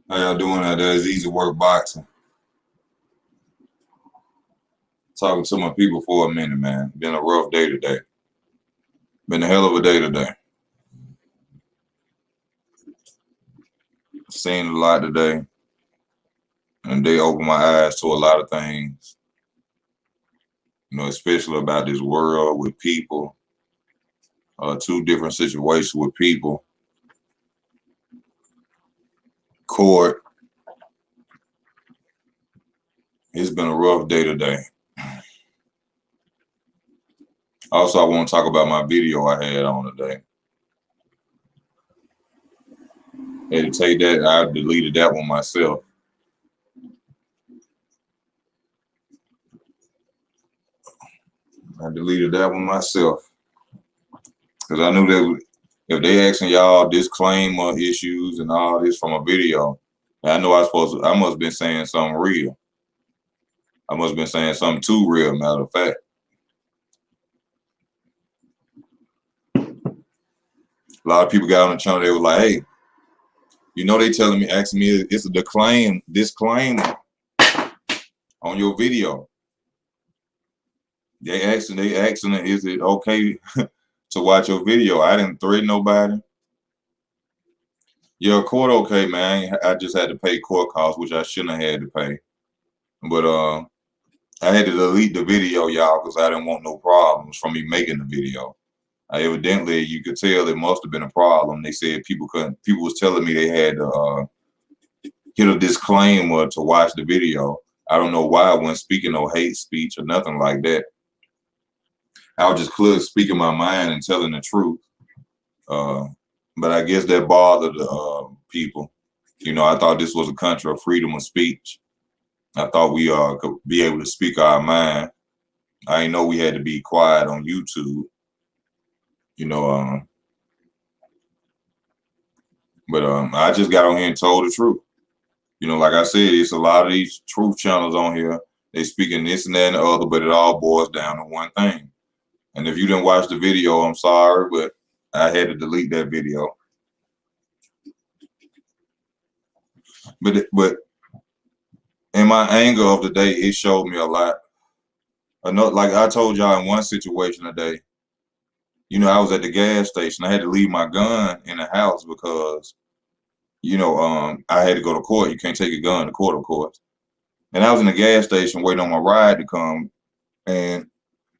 How y'all doing out there? It's Easy Work Boxing. Talking to my people for a minute, man. Been a rough day today. Been a hell of a day today. Seen a lot today, and they opened my eyes to a lot of things. You know, especially about this world with people. Two different situations with people. Court. It's been a rough day today. Also, I want to talk about my video I had on today. Had to take that. I deleted that one myself. I deleted that one myself because I knew that if they asking y'all disclaimer issues and all this from a video, I know I must have been saying something real. I must have been saying something too real, matter of fact. A lot of people got on the channel, they were like, hey, you know they asking me it's a disclaimer on your video. They asking is it okay to watch your video? I didn't threaten nobody. Yeah, court okay, man. I just had to pay court costs, which I shouldn't have had to pay. But I had to delete the video, y'all, because I didn't want no problems from me making the video. Evidently, you could tell it must have been a problem. They said people was telling me they had to hit a disclaimer to watch the video. I don't know why I wasn't speaking no hate speech or nothing like that. I was just clearly speaking my mind and telling the truth. But I guess that bothered the people. You know, I thought this was a country of freedom of speech. I thought we could be able to speak our mind. I didn't know we had to be quiet on YouTube. You know, but I just got on here and told the truth. You know, like I said, it's a lot of these truth channels on here. They speaking this and that and the other, but it all boils down to one thing. And if you didn't watch the video, I'm sorry, but I had to delete that video. But in my anger of the day, it showed me a lot. Like I told y'all in one situation today, you know, I was at the gas station. I had to leave my gun in the house because, you know, I had to go to court. You can't take a gun to court, of course. And I was in the gas station waiting on my ride to come. And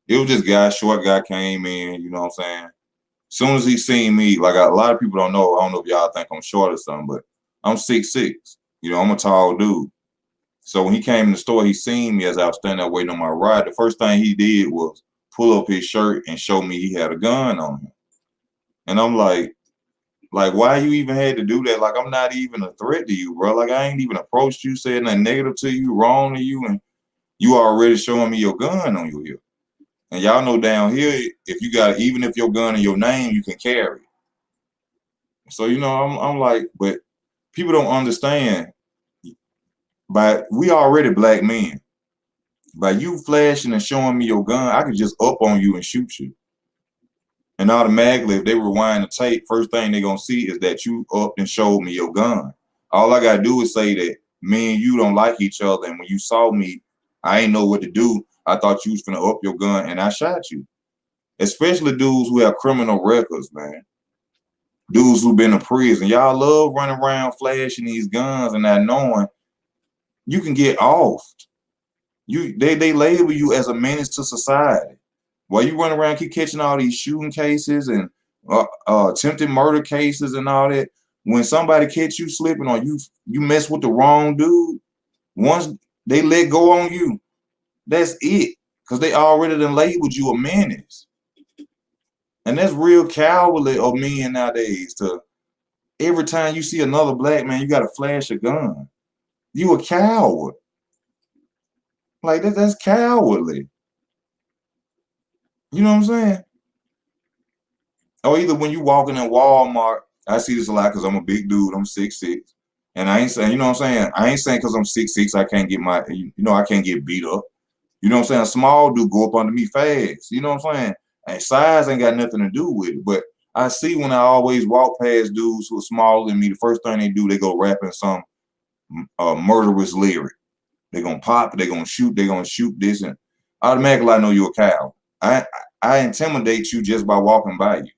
it was this short guy came in, you know what I'm saying? As soon as he seen me, like a lot of people don't know, I don't know if y'all think I'm short or something, but I'm 6'6". You know, I'm a tall dude. So when he came in the store, he seen me as I was standing there waiting on my ride. The first thing he did was pull up his shirt and show me he had a gun on him. And I'm like, why you even had to do that? Like, I'm not even a threat to you, bro. Like, I ain't even approached you, said nothing negative to you, wrong to you, and you already showing me your gun on your hip. And y'all know down here, if you got, even if your gun in your name, you can carry it. So, you know, I'm like, but people don't understand. But we already black men. By you flashing and showing me your gun, I could just up on you and shoot you. And automatically, if they rewind the tape, first thing they're going to see is that you up and showed me your gun. All I got to do is say that me and you don't like each other. And when you saw me, I ain't know what to do. I thought you was going to up your gun and I shot you. Especially dudes who have criminal records, man. Dudes who've been in prison. Y'all love running around flashing these guns and not knowing you can get off. They label you as a menace to society. While you run around keep catching all these shooting cases and attempted murder cases and all that, when somebody catch you slipping or you mess with the wrong dude, once they let go on you, that's it. Because they already done labeled you a menace. And that's real cowardly of men nowadays to every time you see another black man, you got to flash a gun. You a coward. Like that's cowardly. You know what I'm saying? Or either when you walking in Walmart, I see this a lot because I'm a big dude. I'm 6'6", and I ain't saying, you know what I'm saying? I ain't saying because I'm 6'6", I can't get I can't get beat up. You know what I'm saying? A small dude go up under me fast. You know what I'm saying? And size ain't got nothing to do with it. But I see when I always walk past dudes who are smaller than me, the first thing they do, they go rapping some murderous lyric. They're gonna pop, they're gonna shoot this, and automatically I know you're a coward. I intimidate you just by walking by you.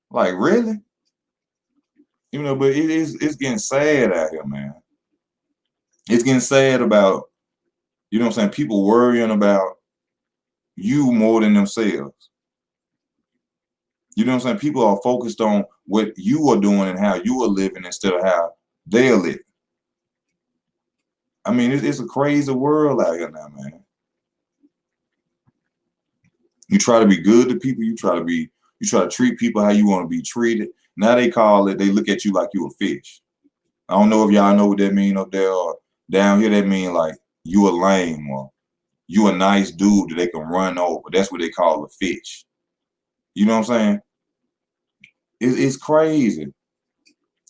Like, really? But it's getting sad out here, man. It's getting sad about, what I'm saying, people worrying about you more than themselves. You know what I'm saying? People are focused on what you are doing and how you are living instead of how they're living. I mean, it's a crazy world out here now, man. You try to be good to people. You try to treat people how you want to be treated. Now they look at you like you a fish. I don't know if y'all know what that mean up there or down here. That mean like you a lame or you a nice dude that they can run over. That's what they call a fish. You know what I'm saying? It's crazy.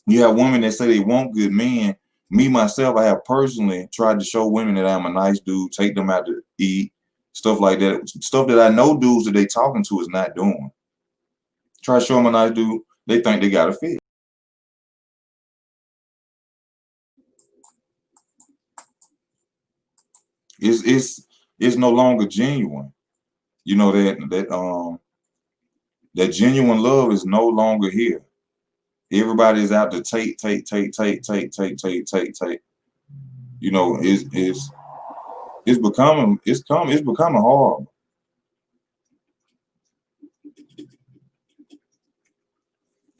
You have women that say they want good men. Me, myself, I have personally tried to show women that I'm a nice dude, take them out to eat, stuff like that. Stuff that I know dudes that they talking to is not doing. Try to show them a nice dude, they think they got a fit. It's no longer genuine. You know that genuine love is no longer here. Everybody's out to take. It's becoming horrible.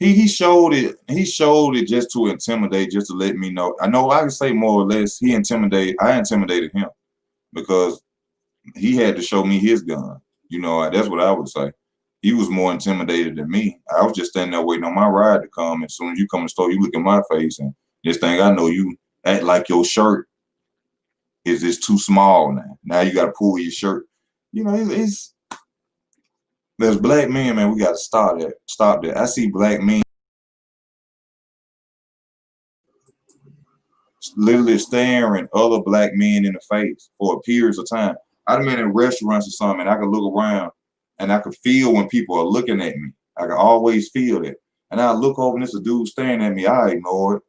He showed it. He showed it just to intimidate, just to let me know. I know I can say more or less. I intimidated him because he had to show me his gun. That's what I would say. He was more intimidated than me. I was just standing there waiting on my ride to come. And as soon as you come in the store, you look at my face, and this thing I know, you act like your shirt is too small now. Now you got to pull your shirt. There's black men, man. We got to stop that. I see black men literally staring other black men in the face for periods of time. I've been in restaurants or something, and I could look around and I could feel when people are looking at me. I can always feel that. And I look over and there's a dude staring at me. I ignore it,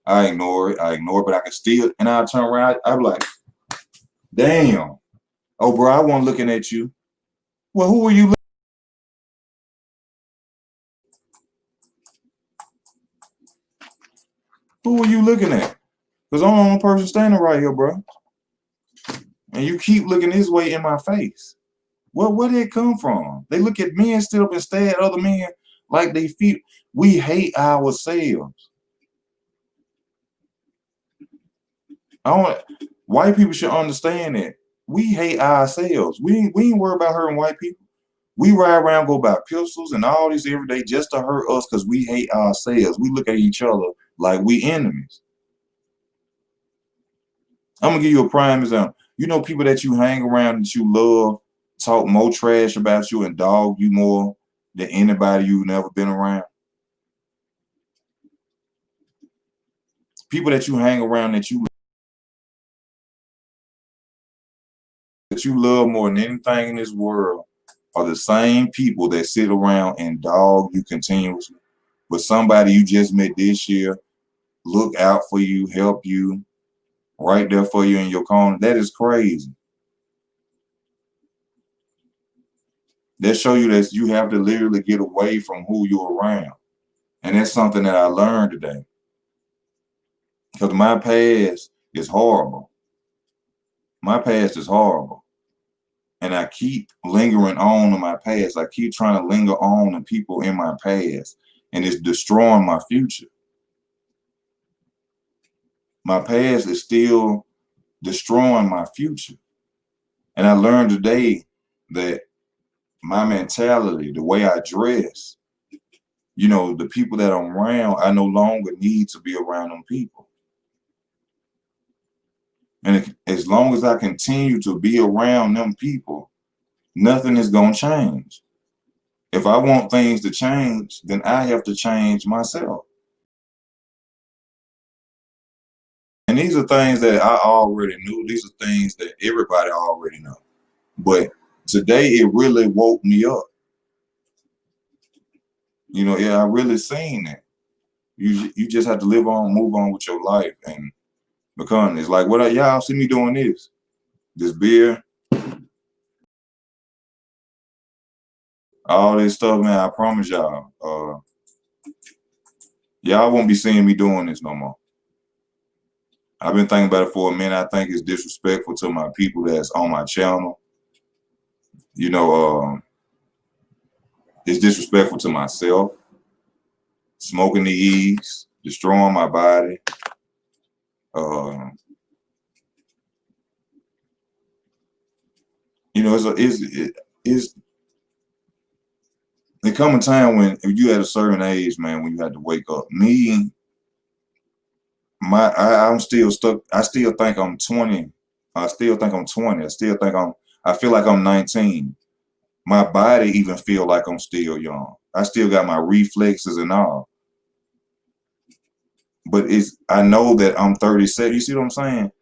but I can still, and I turn around, I'm like, damn. Oh, bro, I wasn't looking at you. Well, who are you looking? Who are you looking at? Because I'm the only person standing right here, bro. And you keep looking this way in my face. Well, where did it come from? They look at men still up and stare at other men like they feel. We hate ourselves. White people should understand that. We hate ourselves. We ain't worried about hurting white people. We ride around, go buy pistols and all this every day just to hurt us because we hate ourselves. We look at each other like we enemies. I'm gonna give you a prime example. People that you hang around that you love talk more trash about you and dog you more than anybody you've never been around. People that you hang around that you love more than anything in this world are the same people that sit around and dog you continuously. But somebody you just met this year, look out for you, help you, right there for you in your corner. That is crazy. That show you that you have to literally get away from who you're around. And that's something that I learned today. Because my past is horrible. My past is horrible. And I keep lingering on to my past. I keep trying to linger on to people in my past. And it's destroying my future. My past is still destroying my future. And I learned today that my mentality, the way I dress, the people that I'm around, I no longer need to be around them people. And as long as I continue to be around them people, nothing is going to change. If I want things to change, then I have to change myself. And these are things that I already knew. These are things that everybody already know. But today it really woke me up. I really seen that. You just have to live on, move on with your life, and become. It's like, what y'all see me doing this beer, all this stuff, man. I promise y'all, y'all won't be seeing me doing this no more. I've been thinking about it for a minute. I think it's disrespectful to my people that's on my channel. You know, it's disrespectful to myself. Smoking the E's, destroying my body. You know, it's there come a time when if you at a certain age, man, when you had to wake up. Me, I'm still stuck. I still think I'm 20. I still think I'm 20. I feel like I'm 19. My body even feel like I'm still young. I still got my reflexes and all. But I know that I'm 37. You see what I'm saying?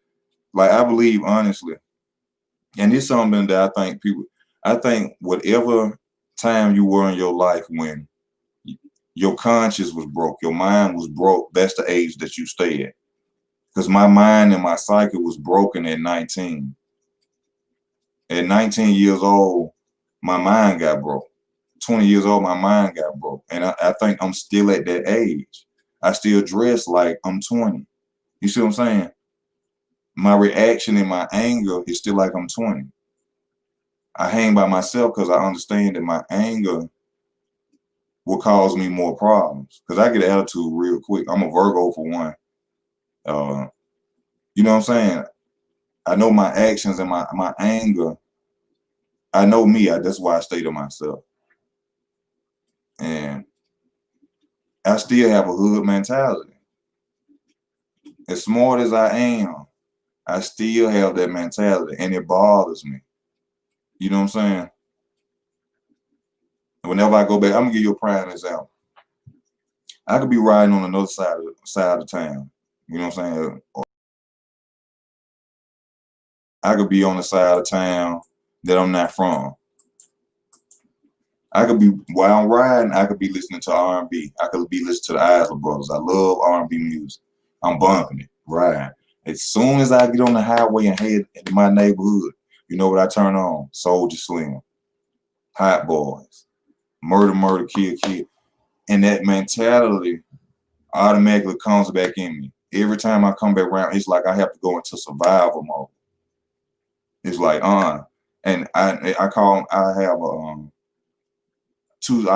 Like, I believe honestly, and it's something that I think whatever time you were in your life when your conscience was broke, your mind was broke, that's the age that you stay at. Because my mind and my psyche was broken at 19. At 19 years old, my mind got broke. 20 years old, my mind got broke. And I think I'm still at that age. I still dress like I'm 20. You see what I'm saying? My reaction and my anger is still like I'm 20. I hang by myself because I understand that my anger will cause me more problems. Because I get an attitude real quick. I'm a Virgo for one. You know what I'm saying? I know my actions and my anger. I know me. That's why I stay to myself. And I still have a hood mentality. As smart as I am, I still have that mentality, and it bothers me. You know what I'm saying? Whenever I go back, I'm gonna give you a prime example. I could be riding on another side of town. You know what I'm saying? Or I could be on the side of town that I'm not from. I could be while I'm riding. I could be listening to R&B. I could be listening to the Isley Brothers. I love R&B music. I'm bumping it, riding. As soon as I get on the highway and head into my neighborhood, you know what I turn on? Soulja Slim, Hot Boys, Murder, Kill. And that mentality automatically comes back in me. Every time I come back around, it's like I have to go into survival mode. It's like, and I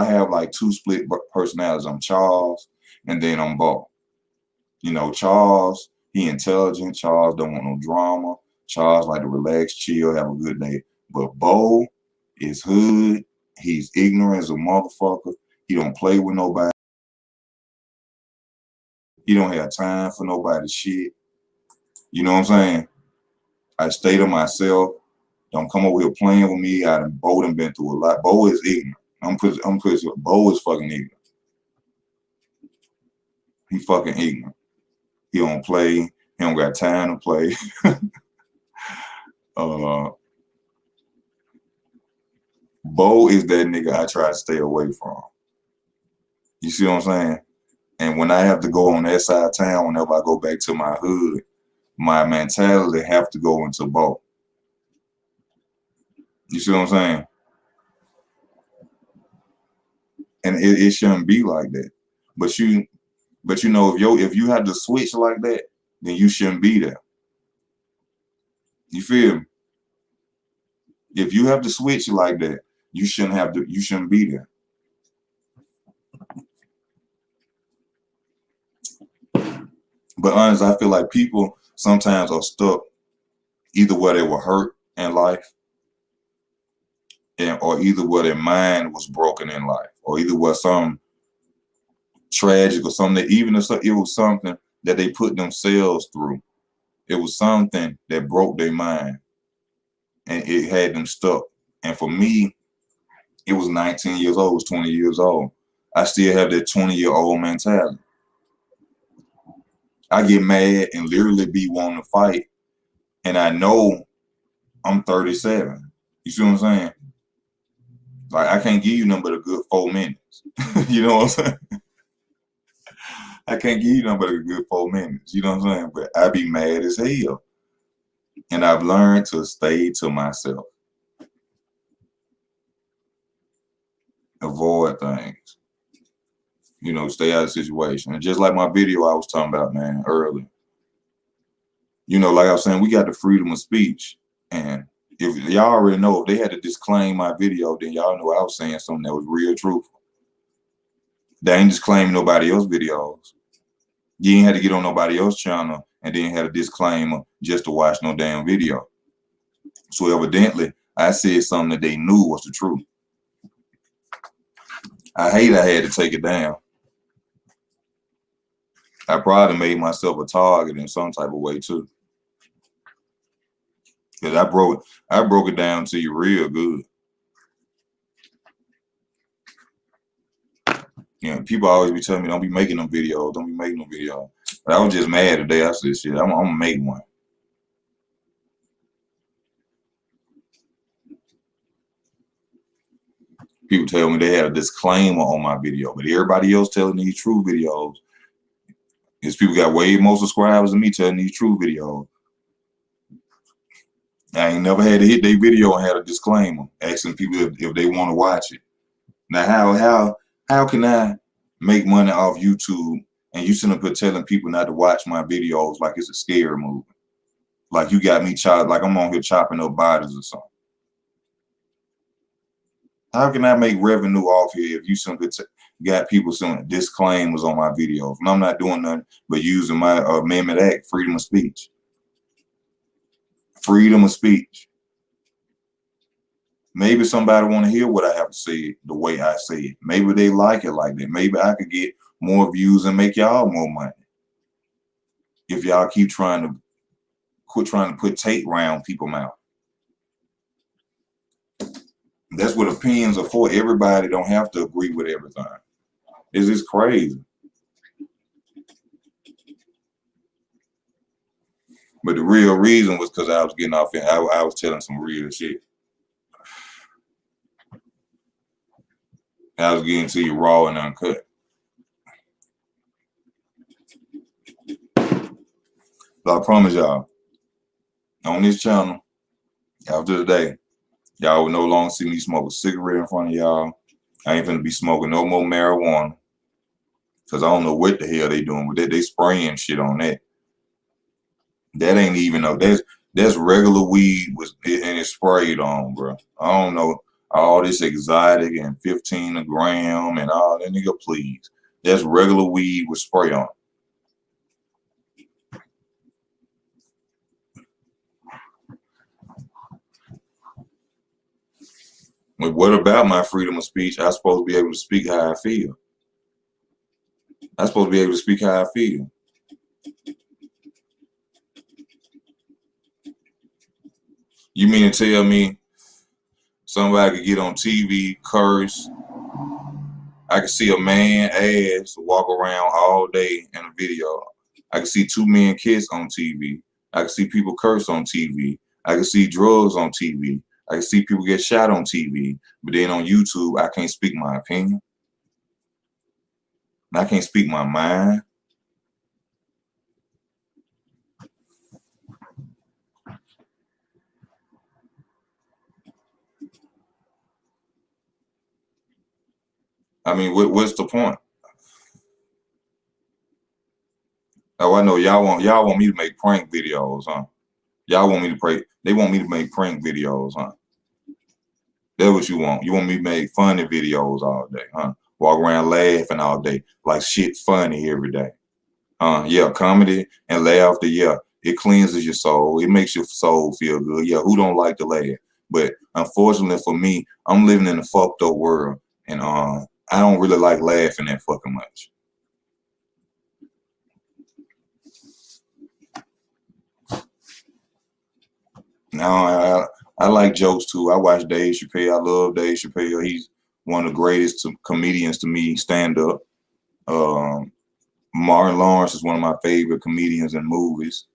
have like two split personalities. I'm Charles, and then I'm Bo. You know, Charles, he intelligent. Charles don't want no drama. Charles like to relax, chill, have a good day. But Bo is hood. He's ignorant as a motherfucker. He don't play with nobody. He don't have time for nobody's shit. You know what I'm saying? I stay to myself. Don't come over here playing with me. Bo done been through a lot. Bo is ignorant. I'm pretty sure Bo is fucking ignorant. He fucking ignorant. He don't play. He don't got time to play. Bo is that nigga I try to stay away from. You see what I'm saying? And when I have to go on that side of town, whenever I go back to my hood, my mentality have to go into Bo. You see what I'm saying? And it shouldn't be like that. But you know, if you have to switch like that, then you shouldn't be there. You feel me? If you have to switch like that, you shouldn't be there. But honestly, I feel like people sometimes are stuck either where they were hurt in life, or either where their mind was broken in life, or either where some tragic or something that even if it was something that they put themselves through. It was something that broke their mind and it had them stuck. And for me, it was 19 years old, it was 20 years old. I still have that 20-year-old mentality. I get mad and literally be wanting to fight. And I know I'm 37. You see what I'm saying? Like, I can't give you nothing but a good 4 minutes. You know what I'm saying? I can't give you nothing but a good 4 minutes. You know what I'm saying? But I be mad as hell. And I've learned to stay to myself. Avoid things. You know, stay out of the situation. And just like my video I was talking about, man, earlier. You know, like I was saying, we got the freedom of speech. And if y'all already know, if they had to disclaim my video, then y'all know I was saying something that was real truthful. They ain't disclaiming nobody else's videos. You ain't had to get on nobody else's channel and then had a disclaimer just to watch no damn video. So evidently, I said something that they knew was the truth. I hate I had to take it down. I probably made myself a target in some type of way too. Because I broke it down to you real good. You know, people always be telling me, don't be making them videos, don't be making them videos. But I was just mad today. I said, shit, I'm gonna make one. People tell me they had a disclaimer on my video, but everybody else telling these true videos. These people got way more subscribers than me telling these true videos. I ain't never had to hit their video and had a disclaimer asking people if they want to watch it. Now, how can I make money off YouTube and you sitting up telling people not to watch my videos like it's a scary movie? Like you got me chopped, like I'm on here chopping up bodies or something. How can I make revenue off here if you simply got people some disclaimers on my videos? And I'm not doing nothing but using my Amendment Act, freedom of speech. Freedom of speech. Maybe somebody want to hear what I have to say the way I say it. Maybe they like it like that. Maybe I could get more views and make y'all more money. If y'all keep quit trying to put tape around people's mouth. That's what opinions are for. Everybody don't have to agree with everything. It's just crazy. But the real reason was because I was getting off and I was telling some real shit. I was getting to you raw and uncut. So I promise y'all, on this channel, after today, y'all will no longer see me smoke a cigarette in front of y'all. I ain't finna be smoking no more marijuana. Because I don't know what the hell they doing with it. They spraying shit on that. That ain't even no, that's regular weed and it's sprayed on, bro. I don't know all this exotic and 15 a gram and all that, nigga, please. That's regular weed with spray on. But what about my freedom of speech? I'm supposed to be able to speak how I feel. I'm supposed to be able to speak how I feel. You mean to tell me somebody could get on TV, curse? I could see a man ass walk around all day in a video. I could see two men kiss on TV. I could see people curse on TV. I could see drugs on TV. I could see people get shot on TV. But then on YouTube, I can't speak my opinion. I can't speak my mind. I mean, what's the point? Oh, I know y'all want me to make prank videos, huh? Y'all want me to pray. They want me to make prank videos, huh? That's what you want. You want me to make funny videos all day, huh? Walk around laughing all day, like shit funny every day. Yeah, comedy and laughter, yeah. It cleanses your soul. It makes your soul feel good. Yeah, who don't like to laugh? But unfortunately for me, I'm living in a fucked up world. And I don't really like laughing that fucking much. Now I like jokes too. I watch Dave Chappelle. I love Dave Chappelle. He's one of the greatest comedians to me, stand up. Martin Lawrence is one of my favorite comedians in movies.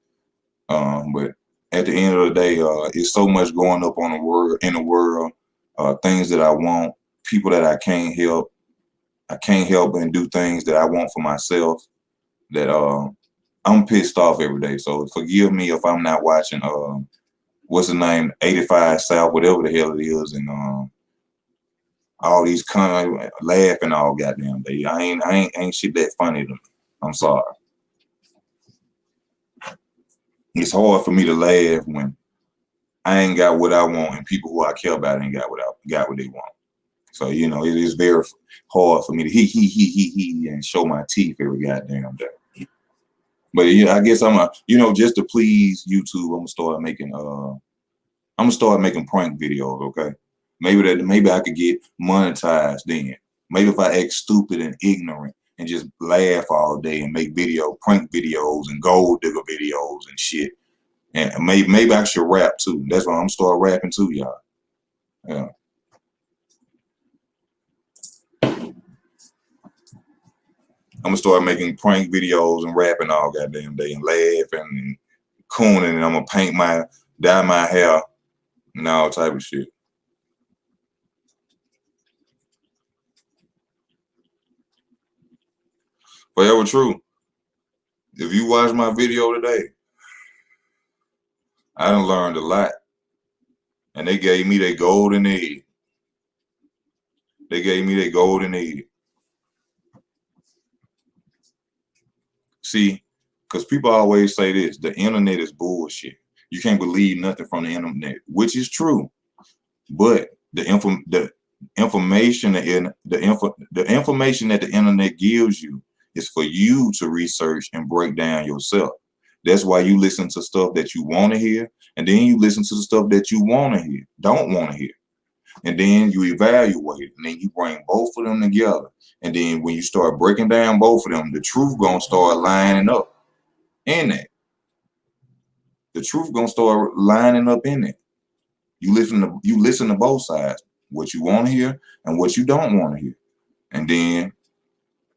But at the end of the day, it's so much going up on in the world, things that I want, people that I can't help. I can't help and do things that I want for myself. that I'm pissed off every day. So forgive me if I'm not watching what's the name, 85 South, whatever the hell it is, and all these laughing all goddamn day. Ain't shit that funny to me. I'm sorry. It's hard for me to laugh when I ain't got what I want and people who I care about ain't got what they want. So, you know, it is very hard for me to he and show my teeth every goddamn day. But yeah, I guess just to please YouTube, I'm gonna start making prank videos, okay? Maybe I could get monetized then. Maybe if I act stupid and ignorant and just laugh all day and make prank videos and gold digger videos and shit. And maybe I should rap too. That's why I'm start rapping too, y'all. Yeah. I'm gonna start making prank videos and rapping all goddamn day and laughing and cooning, and I'm gonna dye my hair and all type of shit. Forever true. If you watch my video today, I done learned a lot. And they gave me their golden egg. They gave me their golden egg. See, because people always say this, the internet is bullshit. You can't believe nothing from the internet, which is true. But the information that the internet gives you is for you to research and break down yourself. That's why you listen to stuff that you want to hear, and then you listen to the stuff that you don't want to hear. And then you evaluate it, and then you bring both of them together. And then when you start breaking down both of them, the truth gonna start lining up in it. The truth gonna start lining up in it. You listen to both sides, what you want to hear and what you don't want to hear. And then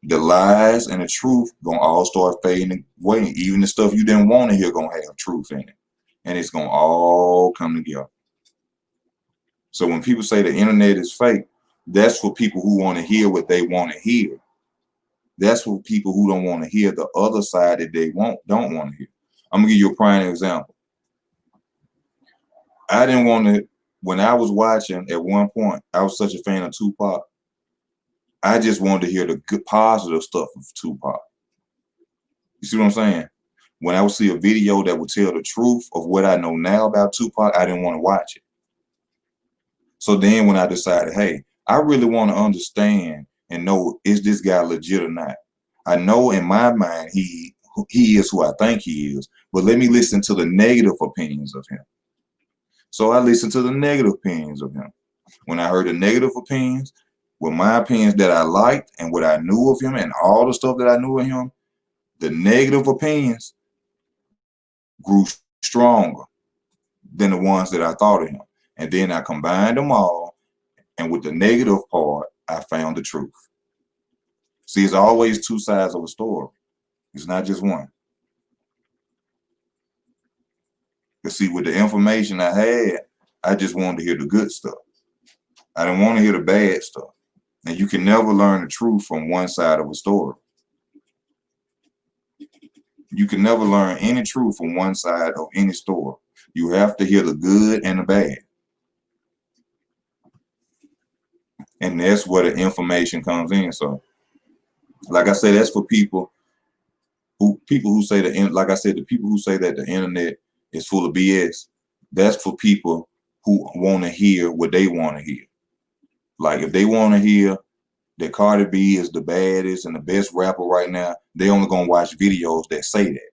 the lies and the truth gonna all start fading away. Even the stuff you didn't want to hear gonna have truth in it. And it's gonna all come together. So when people say the internet is fake, that's for people who want to hear what they want to hear. That's for people who don't want to hear the other side that they don't want to hear. I'm gonna give you a prime example. I didn't want to, when I was watching at one point, I was such a fan of Tupac. I just wanted to hear the good positive stuff of Tupac. You see what I'm saying? When I would see a video that would tell the truth of what I know now about Tupac, I didn't want to watch it. So then when I decided, hey, I really want to understand and know, is this guy legit or not? I know in my mind he is who I think he is, but let me listen to the negative opinions of him. So I listened to the negative opinions of him. When I heard the negative opinions, with my opinions that I liked and what I knew of him and all the stuff that I knew of him, the negative opinions grew stronger than the ones that I thought of him. And then I combined them all, and with the negative part, I found the truth. See, it's always two sides of a story. It's not just one. But see, with the information I had, I just wanted to hear the good stuff. I didn't want to hear the bad stuff. And you can never learn the truth from one side of a story. You can never learn any truth from one side of any story. You have to hear the good and the bad. And that's where the information comes in. So, like I said, that's for people who say like I said, the people who say that the internet is full of BS. That's for people who want to hear what they want to hear. Like if they want to hear that Cardi B is the baddest and the best rapper right now, they only gonna watch videos that say that.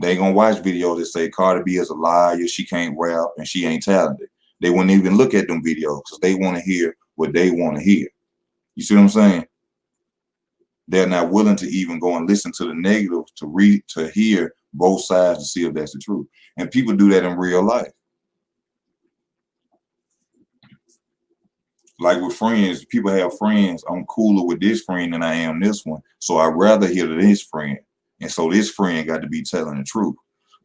They ain't gonna watch videos that say Cardi B is a liar, she can't rap, and she ain't talented. They wouldn't even look at them videos because they want to hear what they want to hear. You see what I'm saying? They're not willing to even go and listen to the negative to hear both sides to see if that's the truth. And people do that in real life. Like with friends, people have friends. I'm cooler with this friend than I am this one. So I'd rather hear this friend. And so this friend got to be telling the truth.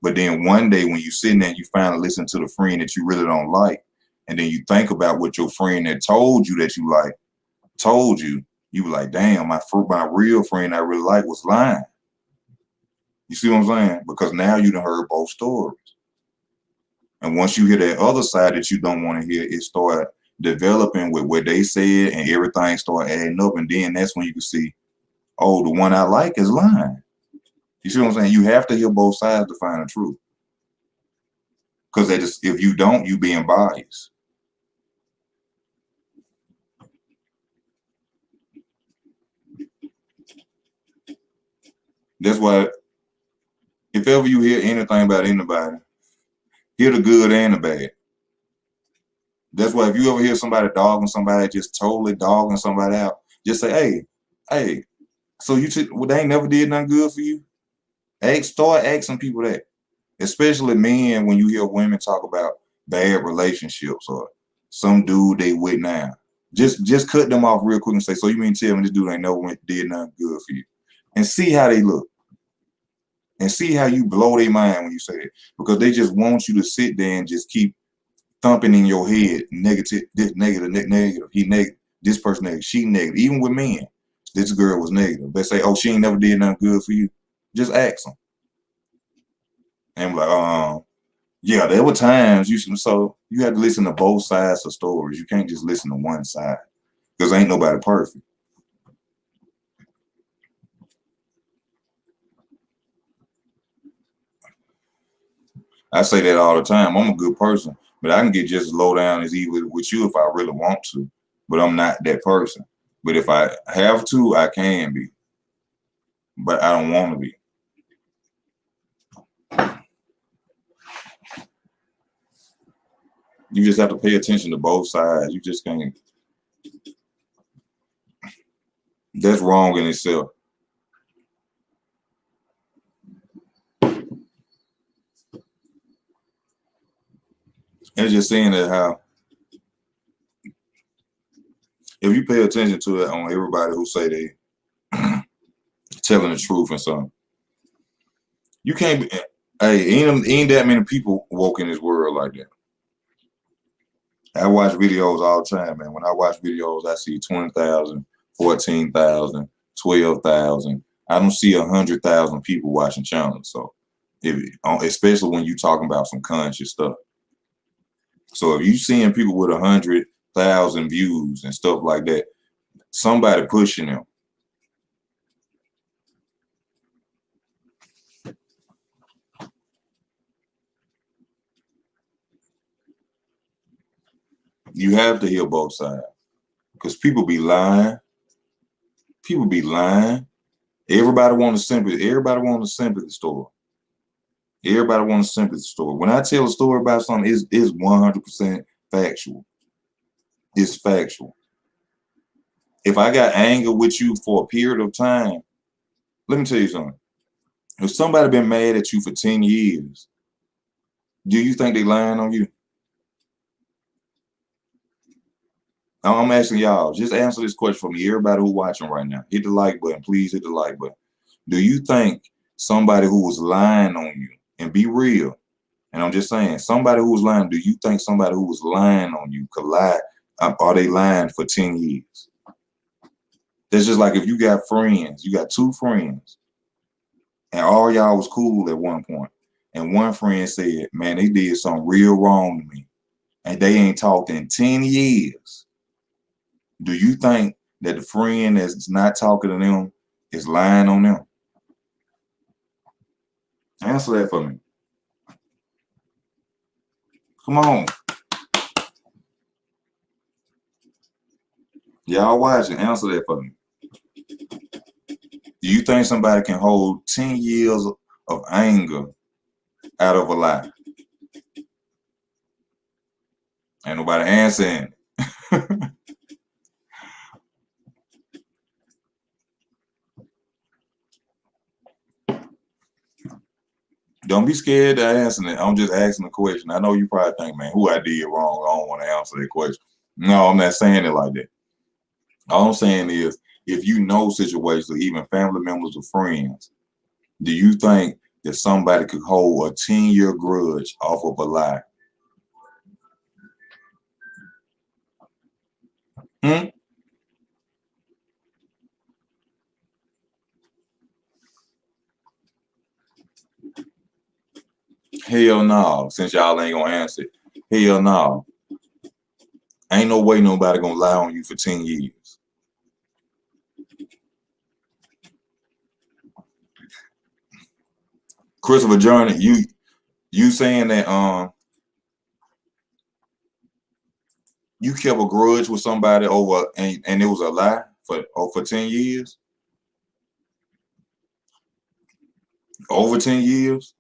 But then one day when you sitting there and you finally listen to the friend that you really don't like, and then you think about what your friend that told you that you like told you, You be like, damn, my real friend I really like was lying. You see what I'm saying? Because now you done heard both stories. And once you hear that other side that you don't want to hear, it start developing with what they said and everything start adding up. And then that's when you can see, oh, the one I like is lying. You see what I'm saying? You have to hear both sides to find the truth. Because if you don't, you being biased. That's why if ever you hear anything about anybody, hear the good and the bad. That's why if you ever hear somebody dogging somebody, just totally dogging somebody out, just say, hey, so they ain't never did nothing good for you? Start asking people that. Especially men, when you hear women talk about bad relationships or some dude they with now. Just cut them off real quick and say, so you mean tell me this dude ain't never did nothing good for you? And see how they look. And see how you blow their mind when you say that. Because they just want you to sit there and just keep thumping in your head, negative, this negative, negative, he negative, this person negative, she negative. Even with men, this girl was negative. They say, oh, she ain't never did nothing good for you. Just ask them. And I'm like, yeah, there were times so you have to listen to both sides of stories. You can't just listen to one side because ain't nobody perfect. I say that all the time. I'm a good person, but I can get just as low down as evil with you if I really want to. But I'm not that person. But if I have to, I can be. But I don't want to be. You just have to pay attention to both sides. You just can't. That's wrong in itself. And it's just saying that how if you pay attention to it on everybody who say they telling the truth and something, you can't be. Hey, ain't that many people woke in this world like that. I watch videos all the time, man. When I watch videos, I see 20,000, 14,000, 12,000. I don't see 100,000 people watching channels. So, especially when you're talking about some conscious stuff. So if you seeing people with 100,000 views and stuff like that, somebody pushing them. You have to hear both sides because people be lying. People be lying. Everybody wants a sympathy. Everybody wants a sympathy story. Everybody wants a sympathy story. When I tell a story about something, it's 100% factual. It's factual. If I got anger with you for a period of time, let me tell you something. If somebody been mad at you for 10 years, do you think they lying on you? I'm asking y'all, just answer this question for me. Everybody who watching right now, hit the like button. Please hit the like button. Do you think somebody who was lying on you, and be real, and I'm just saying, somebody who was lying, do you think somebody who was lying on you could lie? Are they lying for 10 years? That's just like if you got friends, you got two friends, and all y'all was cool at one point, and one friend said, man, they did something real wrong to me, and they ain't talked in 10 years. Do you think that the friend that's not talking to them is lying on them? Answer that for me. Come on. Y'all watching, answer that for me. Do you think somebody can hold 10 years of anger out of a lie? Ain't nobody answering. Don't be scared to answer it. I'm just asking a question. I know you probably think, man, who I did wrong, I don't want to answer that question. No, I'm not saying it like that. All I'm saying is, if you know situations, even family members or friends, do you think that somebody could hold a 10-year grudge off of a lie? Hell no. Since y'all ain't gonna answer it. Hell no. Ain't no way nobody gonna lie on you for 10 years. Christopher Journey, you saying that you kept a grudge with somebody over and it was a lie for 10 years? Over 10 years?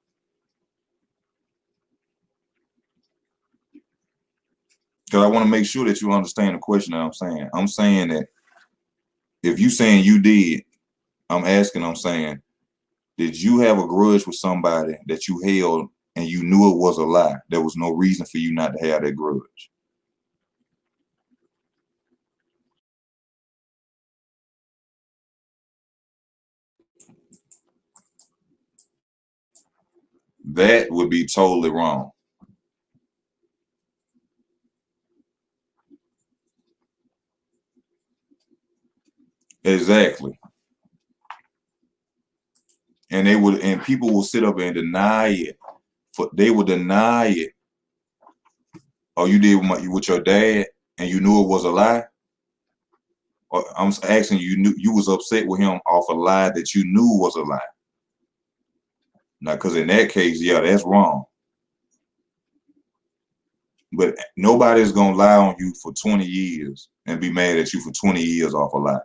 Because I want to make sure that you understand the question that I'm saying. I'm saying that if you saying you did, I'm saying, did you have a grudge with somebody that you held and you knew it was a lie? There was no reason for you not to have that grudge. That would be totally wrong. Exactly. And people will sit up and deny it. They would deny it. Oh, you did with your dad and you knew it was a lie? Or I'm asking you was upset with him off a lie that you knew was a lie. Now, because in that case, yeah, that's wrong. But nobody's gonna lie on you for 20 years and be mad at you for 20 years off a lie.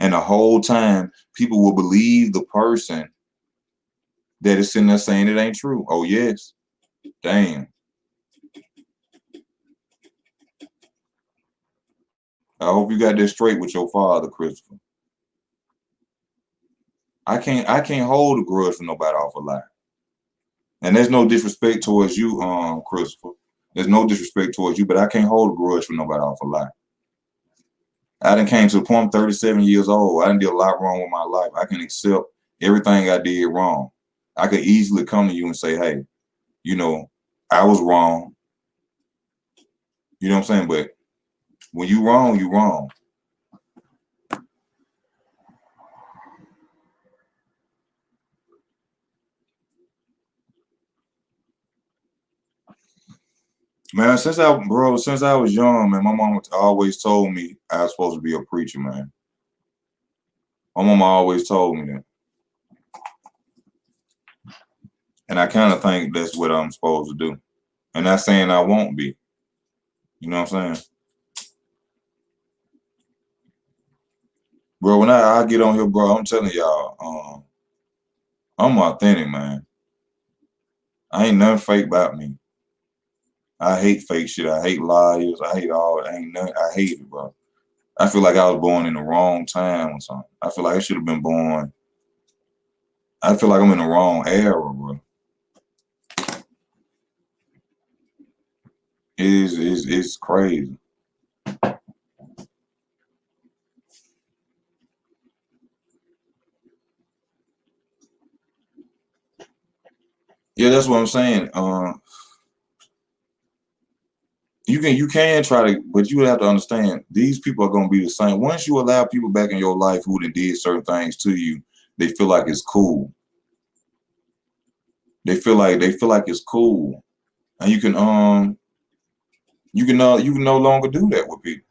And the whole time, people will believe the person that is sitting there saying it ain't true. Oh, yes. Damn. I hope you got that straight with your father, Christopher. I can't hold a grudge for nobody off a lie. And there's no disrespect towards you, Christopher. There's no disrespect towards you, but I can't hold a grudge for nobody off a lie. I done came to the point, I'm 37 years old. I done did a lot wrong with my life. I can accept everything I did wrong. I could easily come to you and say, hey, I was wrong. You know what I'm saying? But when you wrong, you wrong. Man, since I was young, man, my mom always told me I was supposed to be a preacher, man. My mama always told me that. And I kind of think that's what I'm supposed to do. And not saying I won't be. You know what I'm saying? Bro, when I get on here, bro, I'm telling y'all, I'm authentic, man. I ain't nothing fake about me. I hate fake shit. I hate liars. I hate all. I hate it, bro. I feel like I was born in the wrong time or something. I feel like I should have been born. I feel like I'm in the wrong era, bro. It's crazy. Yeah, that's what I'm saying. You can try to, but you have to understand these people are gonna be the same. Once you allow people back in your life who did certain things to you, they feel like it's cool. They feel like it's cool, and you can no longer do that with people.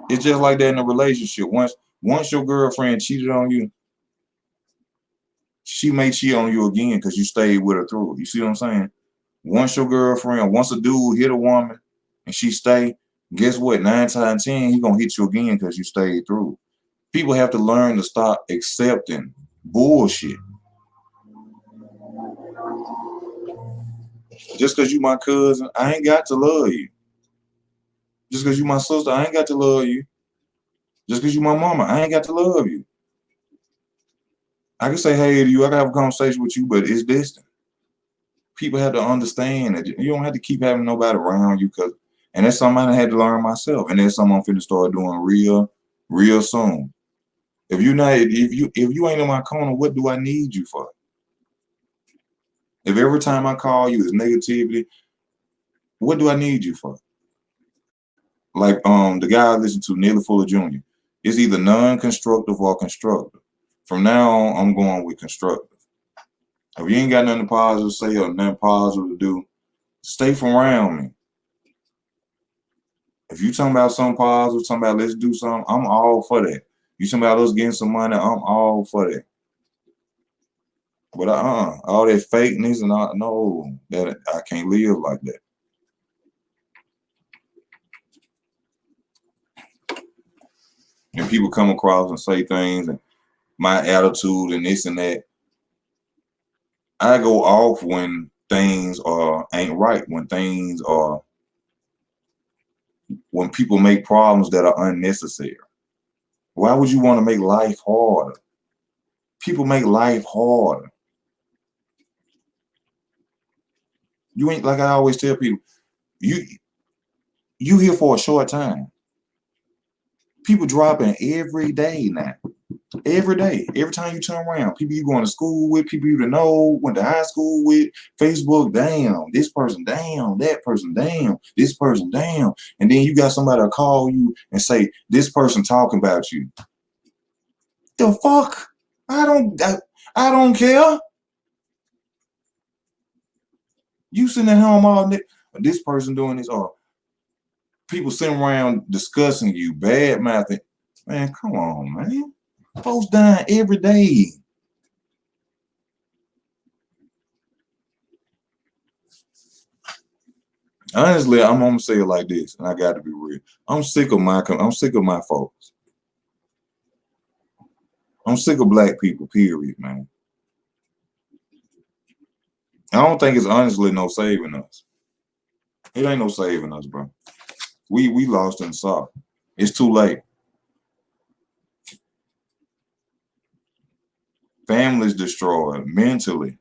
It's just like that in a relationship. Once your girlfriend cheated on you, she may cheat on you again because you stayed with her through. You see what I'm saying? Once a dude hit a woman and she stay, guess what? 9 times 10, he gonna hit you again because you stayed through. People have to learn to stop accepting bullshit. Just because you my cousin, I ain't got to love you. Just because you my sister, I ain't got to love you. Just because you my mama, I ain't got to love you. I can say hey to you, I can have a conversation with you, but it's distant. People have to understand that you don't have to keep having nobody around you and that's something I had to learn myself. And that's something I'm finna start doing real soon. If you ain't in my corner, what do I need you for? If every time I call you is negativity, what do I need you for? Like the guy I listen to, Neely Fuller Jr. It's either non-constructive or constructive. From now on, I'm going with constructive. If you ain't got nothing positive to say or nothing positive to do, stay from around me. If you talking about something positive, talking about let's do something, I'm all for that. You talking about us getting some money, I'm all for that. But all that fakeness and all, no, that I can't live like that. And people come across and say things and my attitude and this and that. I go off when things ain't right, when people make problems that are unnecessary. Why would you want to make life harder? People make life harder. You ain't, like I always tell people, you here for a short time. People dropping every day now. Every day. Every time you turn around, people you going to school with, people you know, went to high school with, Facebook, damn, this person, damn, that person, damn, this person, damn. And then you got somebody to call you and say, this person talking about you. The fuck? I don't care. You sitting at home all day, this person doing this, or people sitting around discussing you, bad mouthing. Man, come on, man. Folks dying every day. Honestly, I'm gonna say it like this, and I got to be real. I'm sick of my folks. I'm sick of black people. Period, man. I don't think it's honestly no saving us. It ain't no saving us, bro. We lost in the sauce. It's too late. Families destroyed mentally.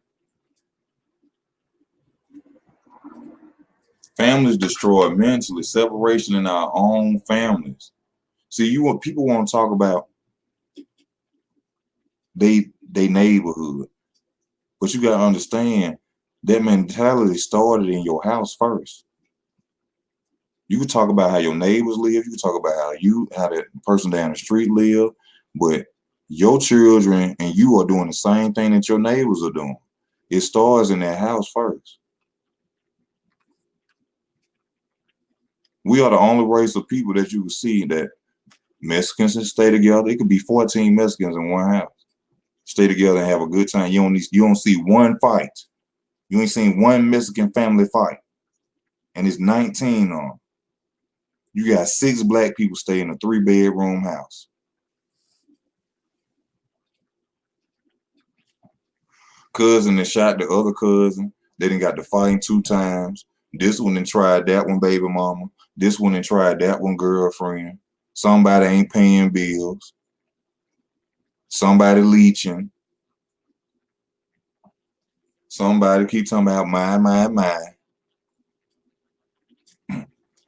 Families destroyed mentally. Separation in our own families. See, people want to talk about they neighborhood, but you gotta understand that mentality started in your house first. You can talk about how your neighbors live. You can talk about how that person down the street live, but your children and you are doing the same thing that your neighbors are doing. It starts in that house first. We are the only race of people that you can see that Mexicans can stay together. It could be 14 Mexicans in one house. Stay together and have a good time. You don't see one fight. You ain't seen one Mexican family fight. And it's 19 on them. You got 6 black people stay in a 3-bedroom house. Cousin that shot the other cousin. They done got to fighting 2 times. This one done tried that one baby mama. This one done tried that one girlfriend. Somebody ain't paying bills. Somebody leeching. Somebody keep talking about my.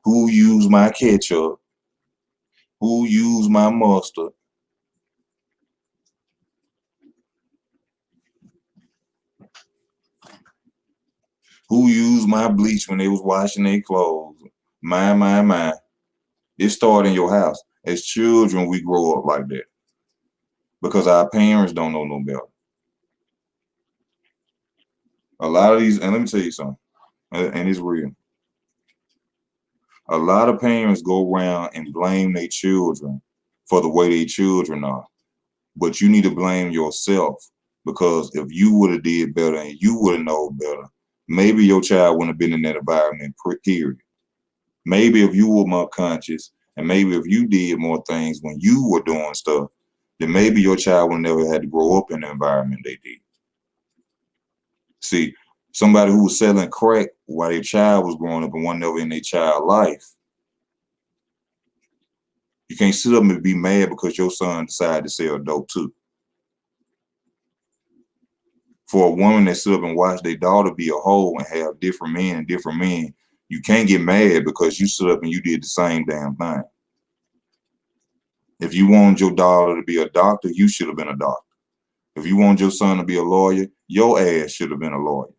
Who used my ketchup? Who used my mustard? Who used my bleach when they was washing their clothes? My. It started in your house. As children, we grow up like that because our parents don't know no better. A lot of these, and let me tell you something, and it's real. A lot of parents go around and blame their children for the way their children are. But you need to blame yourself, because if you would have did better and you would have known better, maybe your child wouldn't have been in that environment, period. Maybe if you were more conscious and maybe if you did more things when you were doing stuff, then maybe your child would never had to grow up in the environment they did. See, somebody who was selling crack while their child was growing up and wasn't never in their child life, you can't sit up and be mad because your son decided to sell dope too. For a woman that sit up and watch their daughter be a hoe and have different men, you can't get mad because you stood up and you did the same damn thing. If you wanted your daughter to be a doctor, you should have been a doctor. If you want your son to be a lawyer, your ass should have been a lawyer.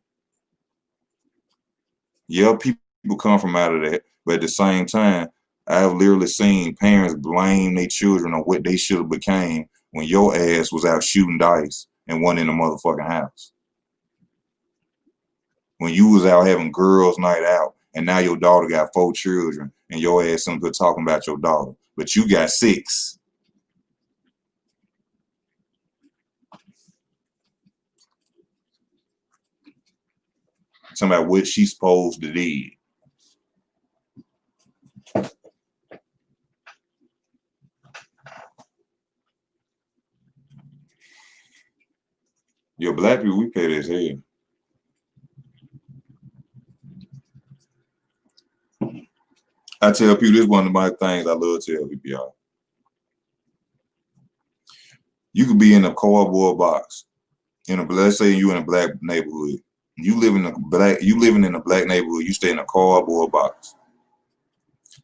Yeah, people come from out of that, but at the same time, I've literally seen parents blame their children on what they should have became when your ass was out shooting dice and wasn't in the motherfucking house. when you was out having girls' night out, and now your daughter got 4 children, and your ass something talking about your daughter, but you got 6. Talking about what she's supposed to do. Yo, black people, we pay this hell. I tell people, this is one of my things I love to tell people, y'all. You could be in a cardboard box. Let's say you in a black neighborhood. You living in a black neighborhood, you stay in a cardboard box.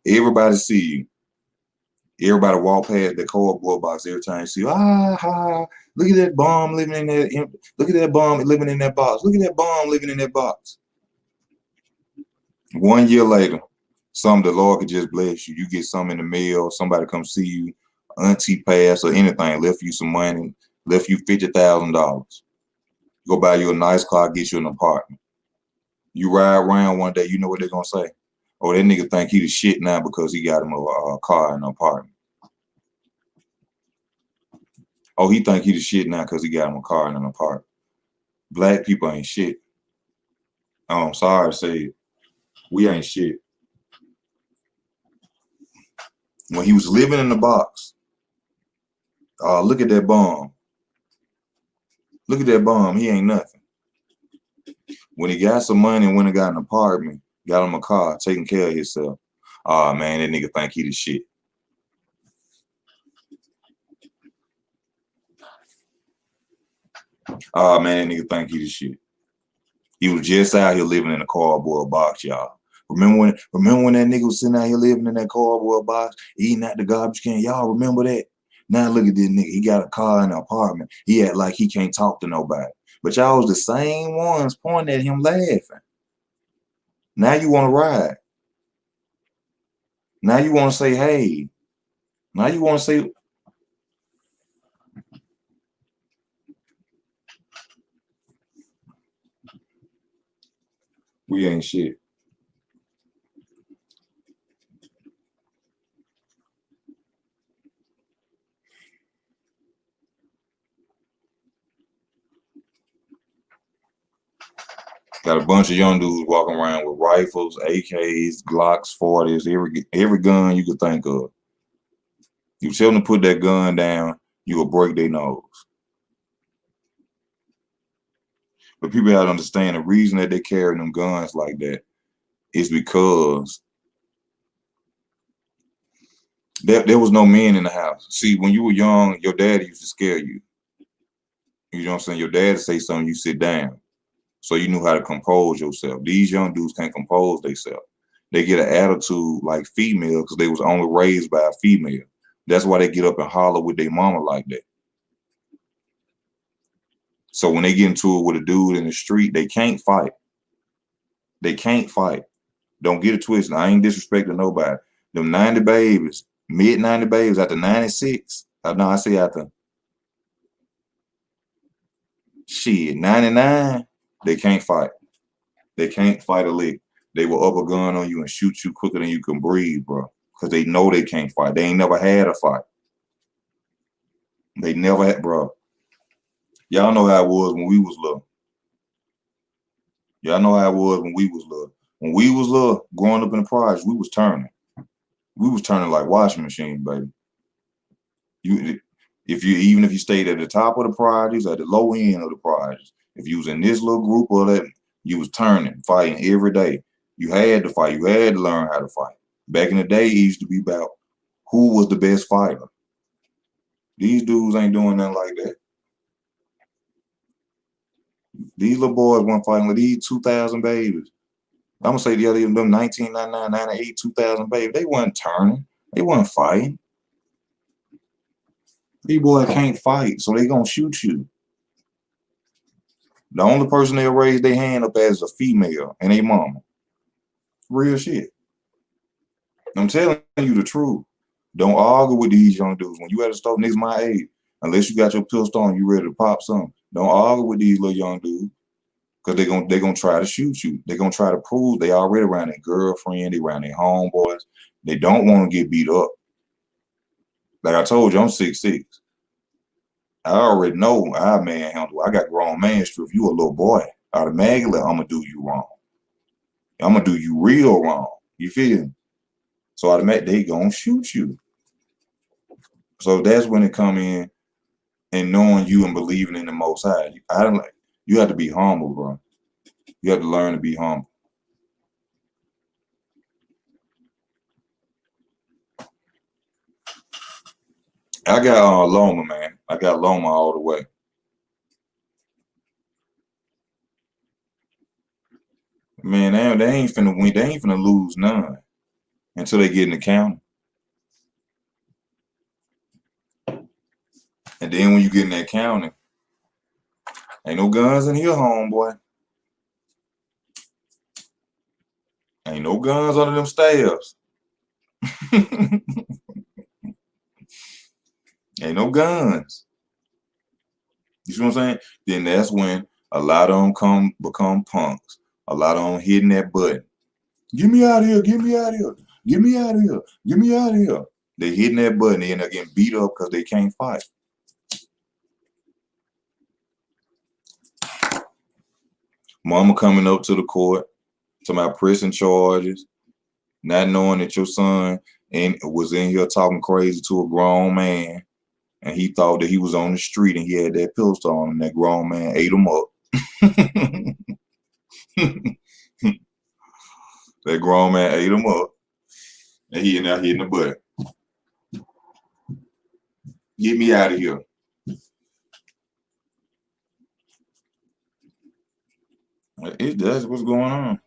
Everybody see you. Everybody walk past the cardboard box every time you see, look at that bum living in that. Look at that bum living in that box. Look at that bum living in that box. 1 year later, the Lord could just bless you. You get something in the mail, somebody come see you, auntie pass or anything, left you some money, left you $50,000. Go buy you a nice car, get you an apartment. You ride around one day, you know what they're gonna say? Oh, that nigga think he the shit now because he got him a car and an apartment. Oh, he think he the shit now because he got him a car and an apartment. Black people ain't shit. Oh, I'm sorry to say it. We ain't shit. When he was living in the box, look at that bum. Look at that bum. He ain't nothing. When he got some money and went and got an apartment, got him a car, taking care of himself. Oh, man, that nigga think he the shit. Oh, man, that nigga think he the shit. He was just out here living in a cardboard box, y'all. Remember when that nigga was sitting out here living in that cardboard box, eating out the garbage can? Y'all remember that? Now look at this nigga. He got a car and an apartment. He act like he can't talk to nobody. But y'all was the same ones pointing at him laughing. Now you want to ride. Now you want to say, hey. Now you want to say, we ain't shit. Got a bunch of young dudes walking around with rifles, AKs, Glocks, 40s, every gun you could think of. You tell them to put that gun down, you will break their nose. But people have to understand the reason that they carry them guns like that is because there was no men in the house. See, when you were young, your dad used to scare you. You know what I'm saying? Your dad say something, you sit down. So you knew how to compose yourself. These young dudes can't compose themselves. They get an attitude like female because they was only raised by a female. That's why they get up and holler with their mama like that. So when they get into it with a dude in the street, they can't fight. They can't fight. Don't get it twisted. I ain't disrespecting nobody. Them 90 babies, mid 90 babies after 96. No, I say after shit, 99, they can't fight. They can't fight a lick. They will up a gun on you and shoot you quicker than you can breathe, bro. Because they know they can't fight. They ain't never had a fight. They never had, bro. Y'all know how it was when we was little. Y'all know how it was when we was little. When we was little, growing up in the projects, we was turning. We was turning like washing machines, baby. Even if you stayed at the top of the projects, at the low end of the projects, if you was in this little group or that, you was turning, fighting every day. You had to fight. You had to learn how to fight. Back in the day, it used to be about who was the best fighter. These dudes ain't doing nothing like that. These little boys weren't fighting with these 2,000 babies. I'm going to say the other them 1999, 98, 2000 babies. They wasn't turning. They wasn't fighting. These boys can't fight, so they going to shoot you. The only person they'll raise their hand up as a female and a mama. Real shit. I'm telling you the truth. Don't argue with these young dudes. When you at a store, niggas my age, unless you got your pistol on, you ready to pop something. Don't argue with these little young dudes. Because they gonna try to shoot you. They're gonna try to prove they already around their girlfriend, they around their homeboys. They don't want to get beat up. Like I told you, I'm 6'6". I already know I manhandle. I got grown man strength. If you a little boy, automatically I'm gonna do you wrong. I'm gonna do you real wrong. You feel me? So automatically they gonna shoot you. So that's when it come in and knowing you and believing in the Most High. You have to be humble, bro. You have to learn to be humble. I got Loma, man. I got Loma all the way. Man, they ain't finna win. They ain't finna lose none until they get in the county. And then when you get in that county, ain't no guns in here, homeboy. Ain't no guns under them stairs. Ain't no guns. You see what I'm saying? Then that's when a lot of them become punks. A lot of them hitting that button. Get me out of here, get me out of here, get me out of here, get me out of here. They hitting that button, they end up getting beat up because they can't fight. Mama coming up to the court to my pressing charges, not knowing that your son was in here talking crazy to a grown man, and he thought that he was on the street and he had that pistol on him. That grown man ate him up. That grown man ate him up, and he now hitting the button. Get me out of here. That's what's going on.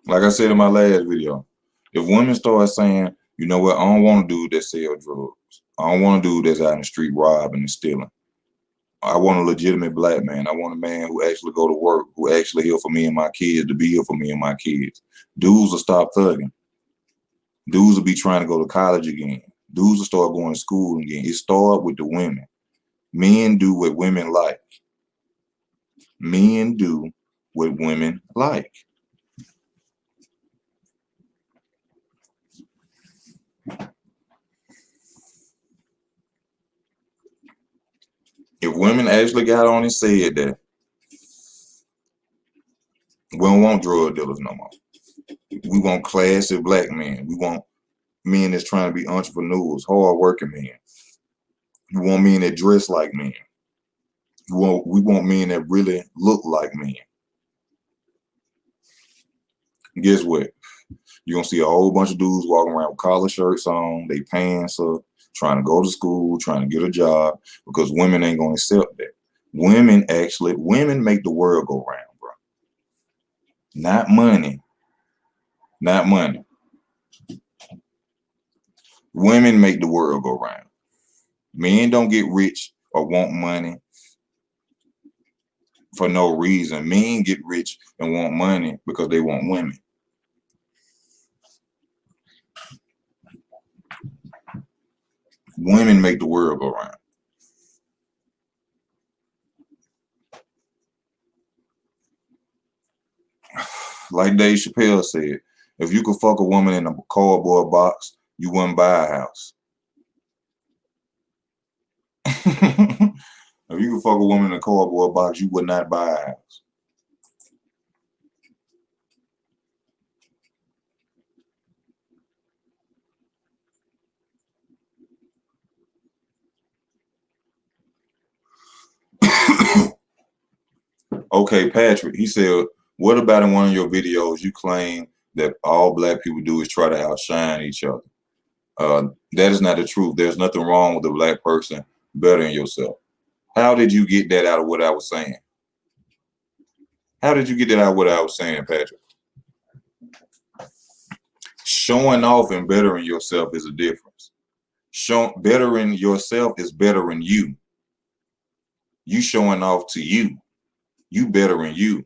Like I said in my last video, if women start saying, you know what, I don't want to do that sell drugs. I don't want to do that's out in the street robbing and stealing. I want a legitimate black man. I want a man who actually go to work, who actually here for me and my kids, to be here for me and my kids. Dudes will stop thugging. Dudes will be trying to go to college again. Dudes will start going to school again. It starts with the women. Men do what women like. Men do what women like. If women actually got on and said that, we don't want drug dealers no more. We want classy black men. We want men that's trying to be entrepreneurs, hard-working men. We want men that dress like men. We want men that really look like men. Guess what? You're going to see a whole bunch of dudes walking around with collar shirts on, they pants up, trying to go to school, trying to get a job, because women ain't going to accept that. Women make the world go round, bro. Not money. Not money. Women make the world go round. Men don't get rich or want money for no reason. Men get rich and want money because they want women. Women make the world go round. Like Dave Chappelle said, if you could fuck a woman in a cardboard box, you wouldn't buy a house. If you could fuck a woman in a cardboard box, you would not buy a house. Okay, Patrick, he said, what about in one of your videos you claim that all black people do is try to outshine each other? That is not the truth. There's nothing wrong with a black person bettering yourself. How did you get that out of what I was saying? How did you get that out of what I was saying, Patrick? Showing off and bettering yourself is a difference. Bettering yourself is bettering you. You showing off to you. You bettering you.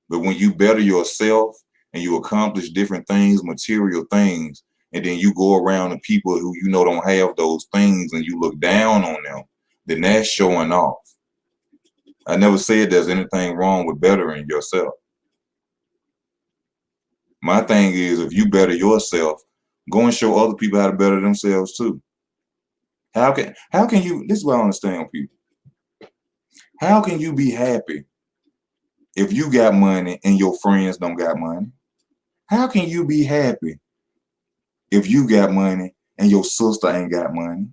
But when you better yourself and you accomplish different things, material things, and then you go around to people who you know don't have those things and you look down on them, then that's showing off. I never said there's anything wrong with bettering yourself. My thing is, if you better yourself, go and show other people how to better themselves too. How can you, this is what I understand people. How can you be happy if you got money and your friends don't got money? How can you be happy if you got money and your sister ain't got money?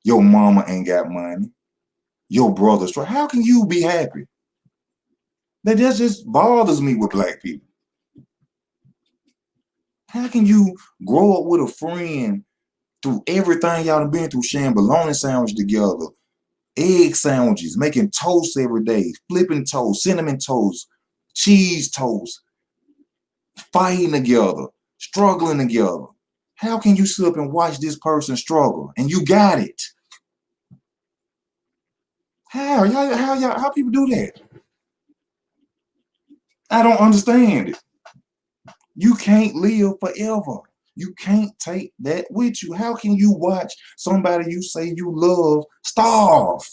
Your mama ain't got money? Your brother's trying. How can you be happy? That just bothers me with black people. How can you grow up with a friend through everything y'all done been through, sharing bologna sandwich together, egg sandwiches, making toast every day, flipping toast, cinnamon toast, cheese toast, fighting together, struggling together? How can you sit up and watch this person struggle and you got it? How people do that? I don't understand it. You can't live forever. You can't take that with you. How can you watch somebody you say you love starve?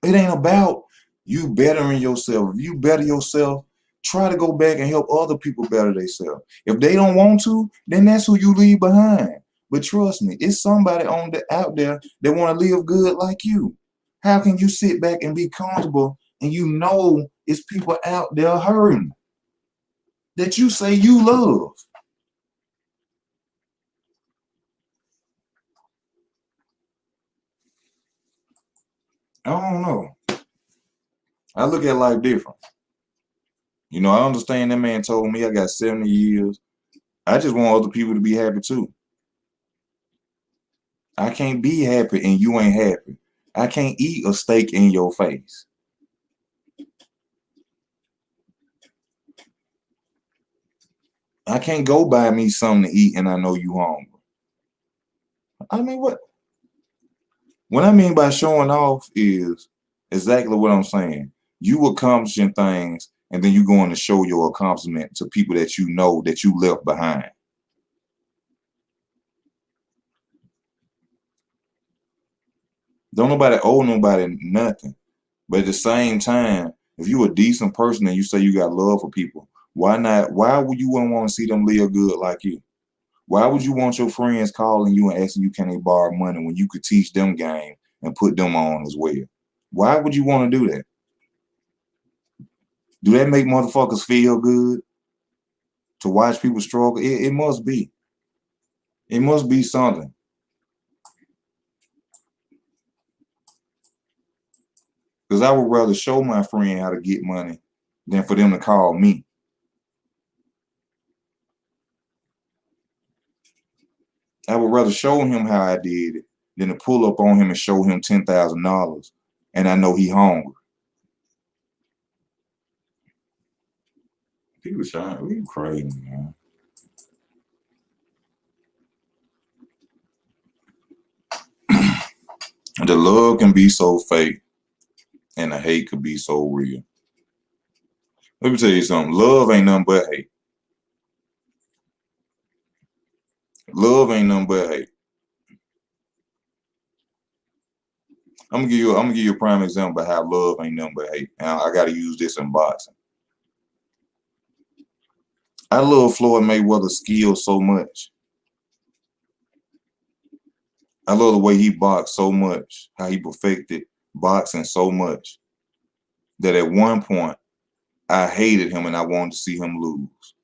It ain't about you bettering yourself. If you better yourself, try to go back and help other people better themselves. If they don't want to, then that's who you leave behind. But trust me, it's somebody out there that want to live good like you. How can you sit back and be comfortable and you know it's people out there hurting that you say you love? I don't know. I look at life different. You know, I understand that man told me I got 70 years. I just want other people to be happy too. I can't be happy and you ain't happy. I can't eat a steak in your face. I can't go buy me something to eat and I know you hungry. I mean, what I mean by showing off is exactly what I'm saying. You accomplishing things and then you going to show your accomplishment to people that you know that you left behind. Don't nobody owe nobody nothing. But at the same time, if you a decent person and you say you got love for people, why not? Why would you want to see them live good like you? Why would you want your friends calling you and asking you can they borrow money when you could teach them game and put them on as well? Why would you want to do that? Do that make motherfuckers feel good to watch people struggle? It must be. It must be something. Because I would rather show my friend how to get money than for them to call me. I would rather show him how I did it than to pull up on him and show him $10,000 and I know he hungry. People trying, we crazy, man. The love can be so fake and the hate could be so real. Let me tell you something. Love ain't nothing but hate. Love ain't nothing but hate. I'm gonna give you a prime example of how love ain't nothing but hate. Now I gotta use this in boxing. I love Floyd Mayweather's skill so much. I love the way he boxed so much, how he perfected boxing so much that at one point I hated him and I wanted to see him lose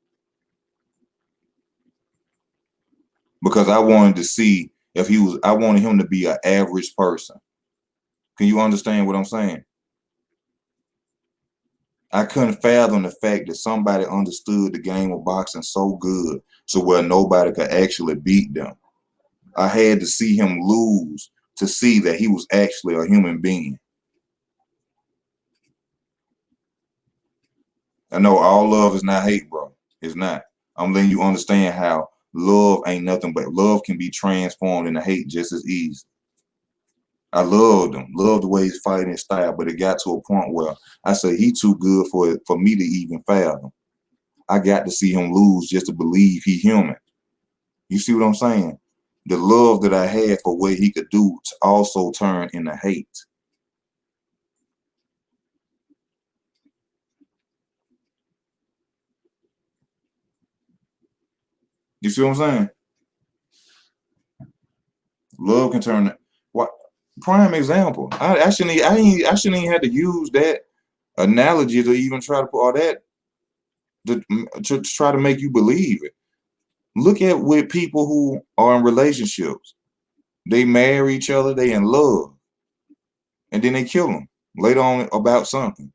because I wanted to see if he was. I wanted him to be an average person. Can you understand what I'm saying? I couldn't fathom the fact that somebody understood the game of boxing so good so where nobody could actually beat them. I had to see him lose to see that he was actually a human being. I know all love is not hate, bro. It's not. I'm letting you understand how love ain't nothing but love can be transformed into hate just as easy. I loved him, loved the way he's fighting style, but it got to a point where I said he too good for me to even fathom. I got to see him lose just to believe he human. You see what I'm saying? the love that I had for what he could do to also turn into hate. You see what I'm saying? Love can turn. What prime example? I shouldn't. I shouldn't even have to use that analogy to even try to put all that to try to make you believe it. Look at with people who are in relationships. They marry each other. They in love, and then they kill them later on about something.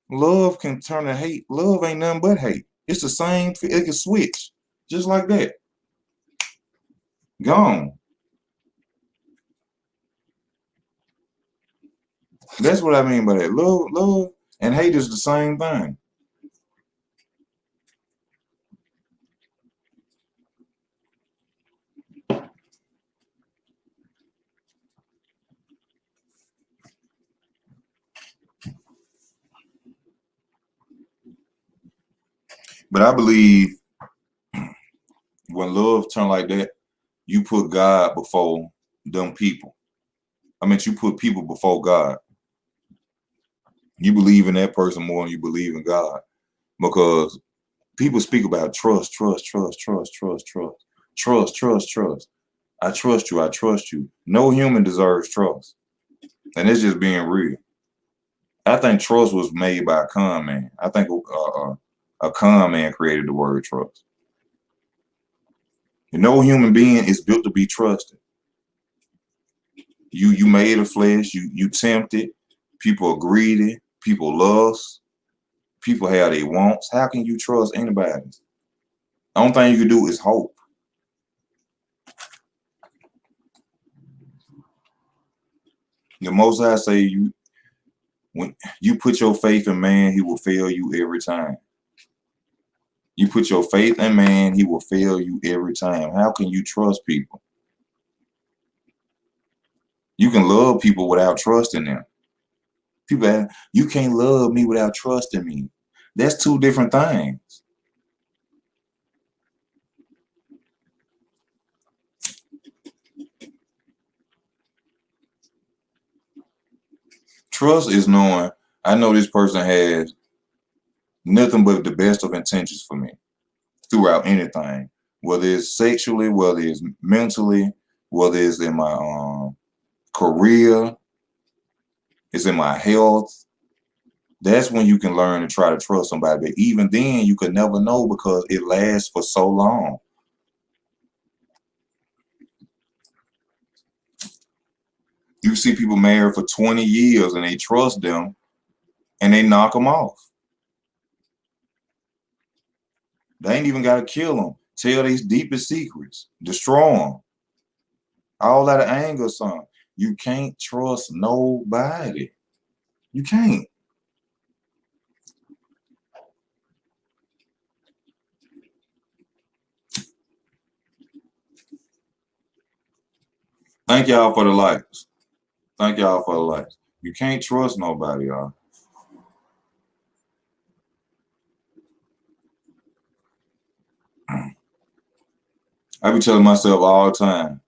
Love can turn to hate. Love ain't nothing but hate. It's the same. It can switch just like that. Gone. That's what I mean by that. Love, and hate is the same thing. But I believe when love turn like that, you put God before them people. I mean, you put people before God. You believe in that person more than you believe in God, because people speak about trust, trust, trust, trust, trust, trust, trust, trust, trust. I trust you. I trust you. No human deserves trust, and it's just being real. I think trust was made by a con man. I think a con man created the word trust. No human being is built to be trusted. You made a flesh. You tempted. People are greedy. People lust. People have their wants. How can you trust anybody? The only thing you can do is hope. The Most High say when you put your faith in man, he will fail you every time. You put your faith in man, he will fail you every time. How can you trust people? You can love people without trusting them. People ask, you can't love me without trusting me. That's two different things. Trust is knowing I know this person has nothing but the best of intentions for me throughout anything, whether it's sexually, whether it's mentally, whether it's in my career, it's in my health. That's when you can learn to try to trust somebody. But even then, you could never know because it lasts for so long. You see people married for 20 years and they trust them and they knock them off. They ain't even got to kill them. Tell these deepest secrets. Destroy them. All out of anger, son. You can't trust nobody. You can't. Thank y'all for the likes. Thank y'all for the likes. You can't trust nobody, y'all. I be telling myself all the time.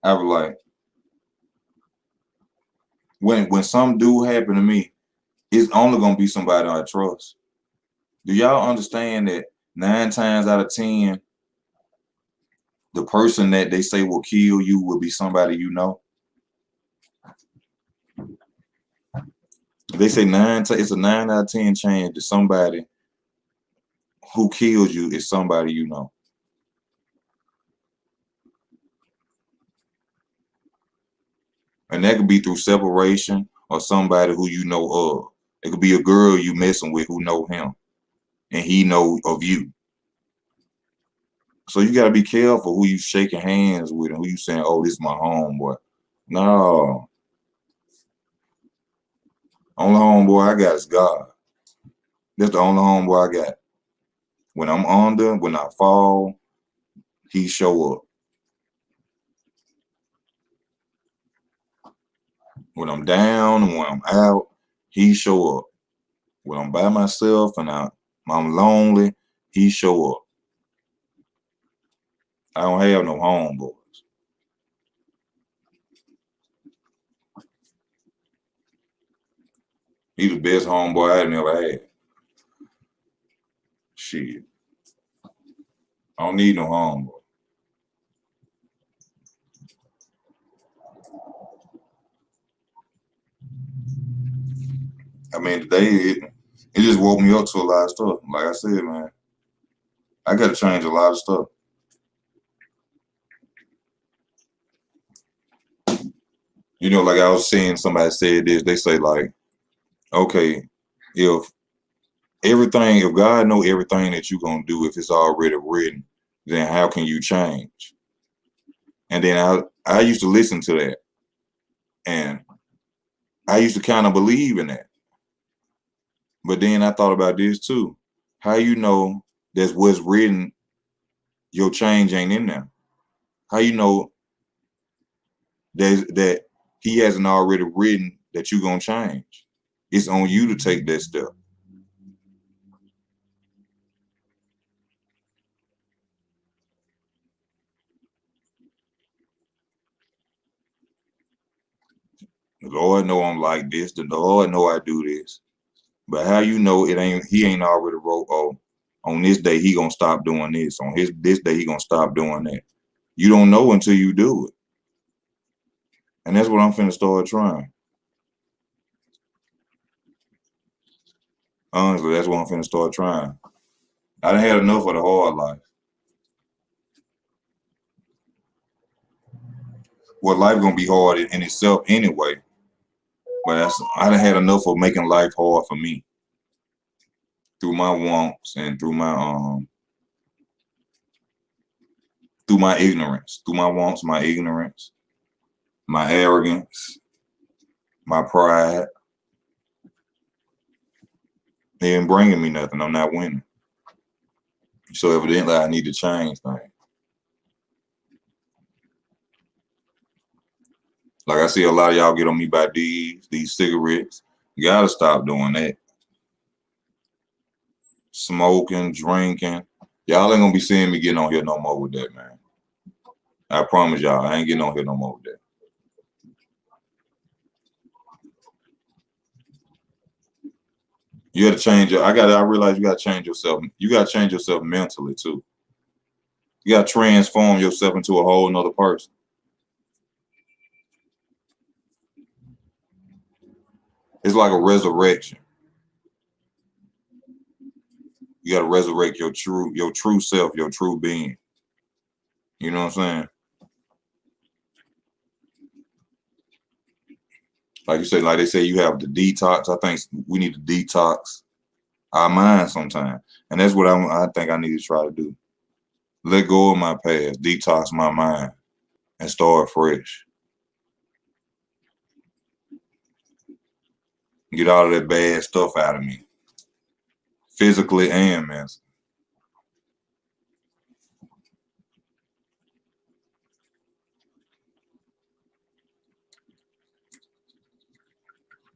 I be like, when some do happen to me, it's only gonna be somebody I trust. Do y'all understand that 9 times out of 10, the person that they say will kill you will be somebody you know? They say it's a 9 out of 10 chance that somebody who killed you is somebody you know. And that could be through separation or somebody who you know of. It could be a girl you messing with who know him and he know of you. So you gotta be careful who you shaking hands with and who you saying, oh, this is my homeboy. No. Only homeboy I got is God. That's the only homeboy I got. When I'm under, when I fall, he show up. When I'm down and when I'm out, he show up. When I'm by myself and I'm lonely, he show up. I don't have no homeboys. He the best homeboy I never had. Shit. I don't need no homeboy. I mean, today it just woke me up to a lot of stuff. Like I said, man, I got to change a lot of stuff. You know, like I was seeing somebody said this. They say like, okay, if if God know everything that you're gonna do, if it's already written, then how can you change? And then I used to listen to that, and I used to kind of believe in that. But then I thought about this too. How you know that's what's written, your change ain't in there? How you know that he hasn't already written that you're gonna change? It's on you to take that step. The Lord know I'm like this. The Lord know I do this. But how you know it ain't? He ain't already wrote. Oh, on this day he gonna stop doing this. On this day he gonna stop doing that. You don't know until you do it, and that's what I'm finna start trying. Honestly, that's what I'm finna start trying. I done had enough of the hard life. Well, life gonna be hard in itself anyway. But I done had enough of making life hard for me through my wants and through my ignorance, through my wants, my ignorance, my arrogance, my pride. They ain't bringing me nothing. I'm not winning. So evidently, I need to change things. Like I see a lot of y'all get on me by these cigarettes. You gotta stop doing that. Smoking, drinking. Y'all ain't gonna be seeing me getting on here no more with that, man. I promise y'all, I ain't getting on here no more with that. You gotta change your. I realize you gotta change yourself. You gotta change yourself mentally too. You gotta transform yourself into a whole nother person. It's like a resurrection. You gotta resurrect your true self, your true being. You know what I'm saying? Like you say, like they say, you have the detox. I think we need to detox our mind sometime, and that's what I think I need to try to do. Let go of my past, detox my mind, and start fresh. Get all of that bad stuff out of me, physically and mentally.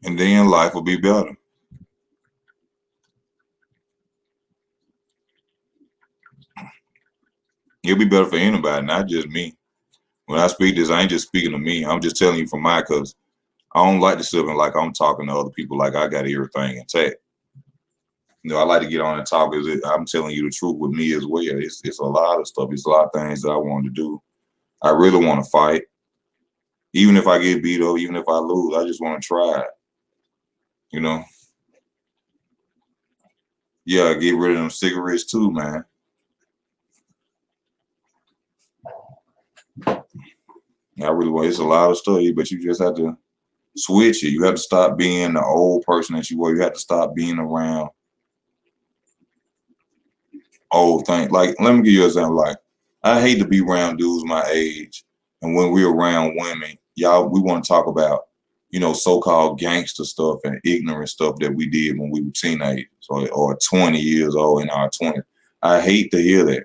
And then life will be better. It'll be better for anybody, not just me. When I speak this, I ain't just speaking to me. I'm just telling you from my, cause I don't like to sit and like I'm talking to other people like I got everything intact. You know, I like to get on and talk. I'm telling you the truth with me as well. It's a lot of stuff. It's a lot of things that I want to do. I really want to fight. Even if I get beat up, even if I lose, I just want to try it. You know? Yeah, get rid of them cigarettes too, man. I really want. It's a lot of stuff, but you just have to switch it. You have to stop being the old person that you were. You have to stop being around old things. Like, let me give you an example. Like, I hate to be around dudes my age, and when we're around women, y'all, we want to talk about, so-called gangster stuff and ignorant stuff that we did when we were teenagers or 20 years old in our 20s. I hate to hear that.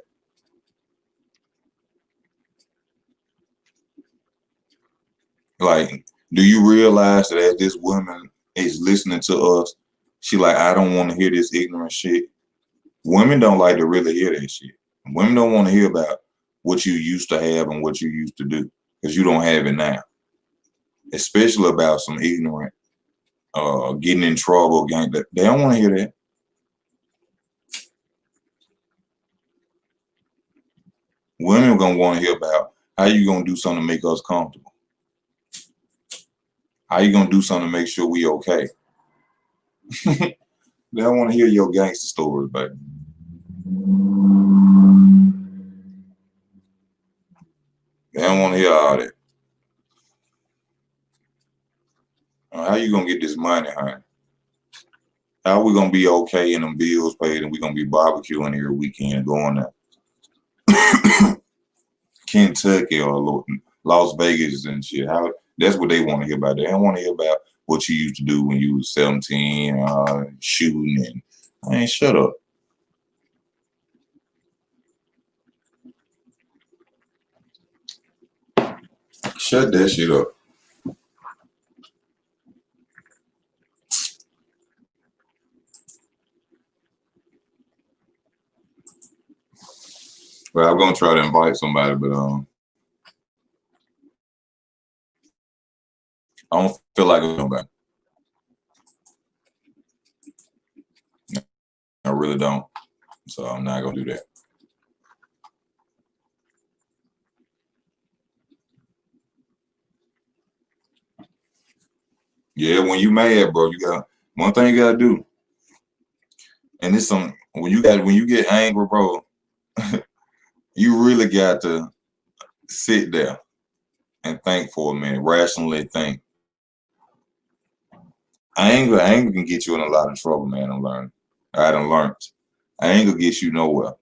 Like, do you realize that as this woman is listening to us, she like, I don't want to hear this ignorant shit. Women don't like to really hear that shit. Women don't want to hear about what you used to have and what you used to do, because you don't have it now. Especially about some ignorant, getting in trouble, gang. They don't want to hear that. Women are gonna want to hear about how you gonna do something to make us comfortable. How you gonna do something to make sure we okay? They don't want to hear your gangster stories, baby. They don't want to hear all that. How you gonna get this money, honey? How we gonna be okay and them bills paid and we gonna be barbecuing every weekend going to Kentucky or Las Vegas and shit? How that's what they want to hear about. They don't want to hear about what you used to do when you was 17, shooting and man, shut up. Shut that shit up. Well, I'm gonna try to invite somebody, but I don't feel like it's nobody. I really don't. So I'm not gonna do that. Yeah, when you mad, bro, you got one thing you gotta do. And it's some when you get angry, bro, you really got to sit there and think for a minute, rationally think. Anger can get you in a lot of trouble, man. I done learned. Anger gets you nowhere.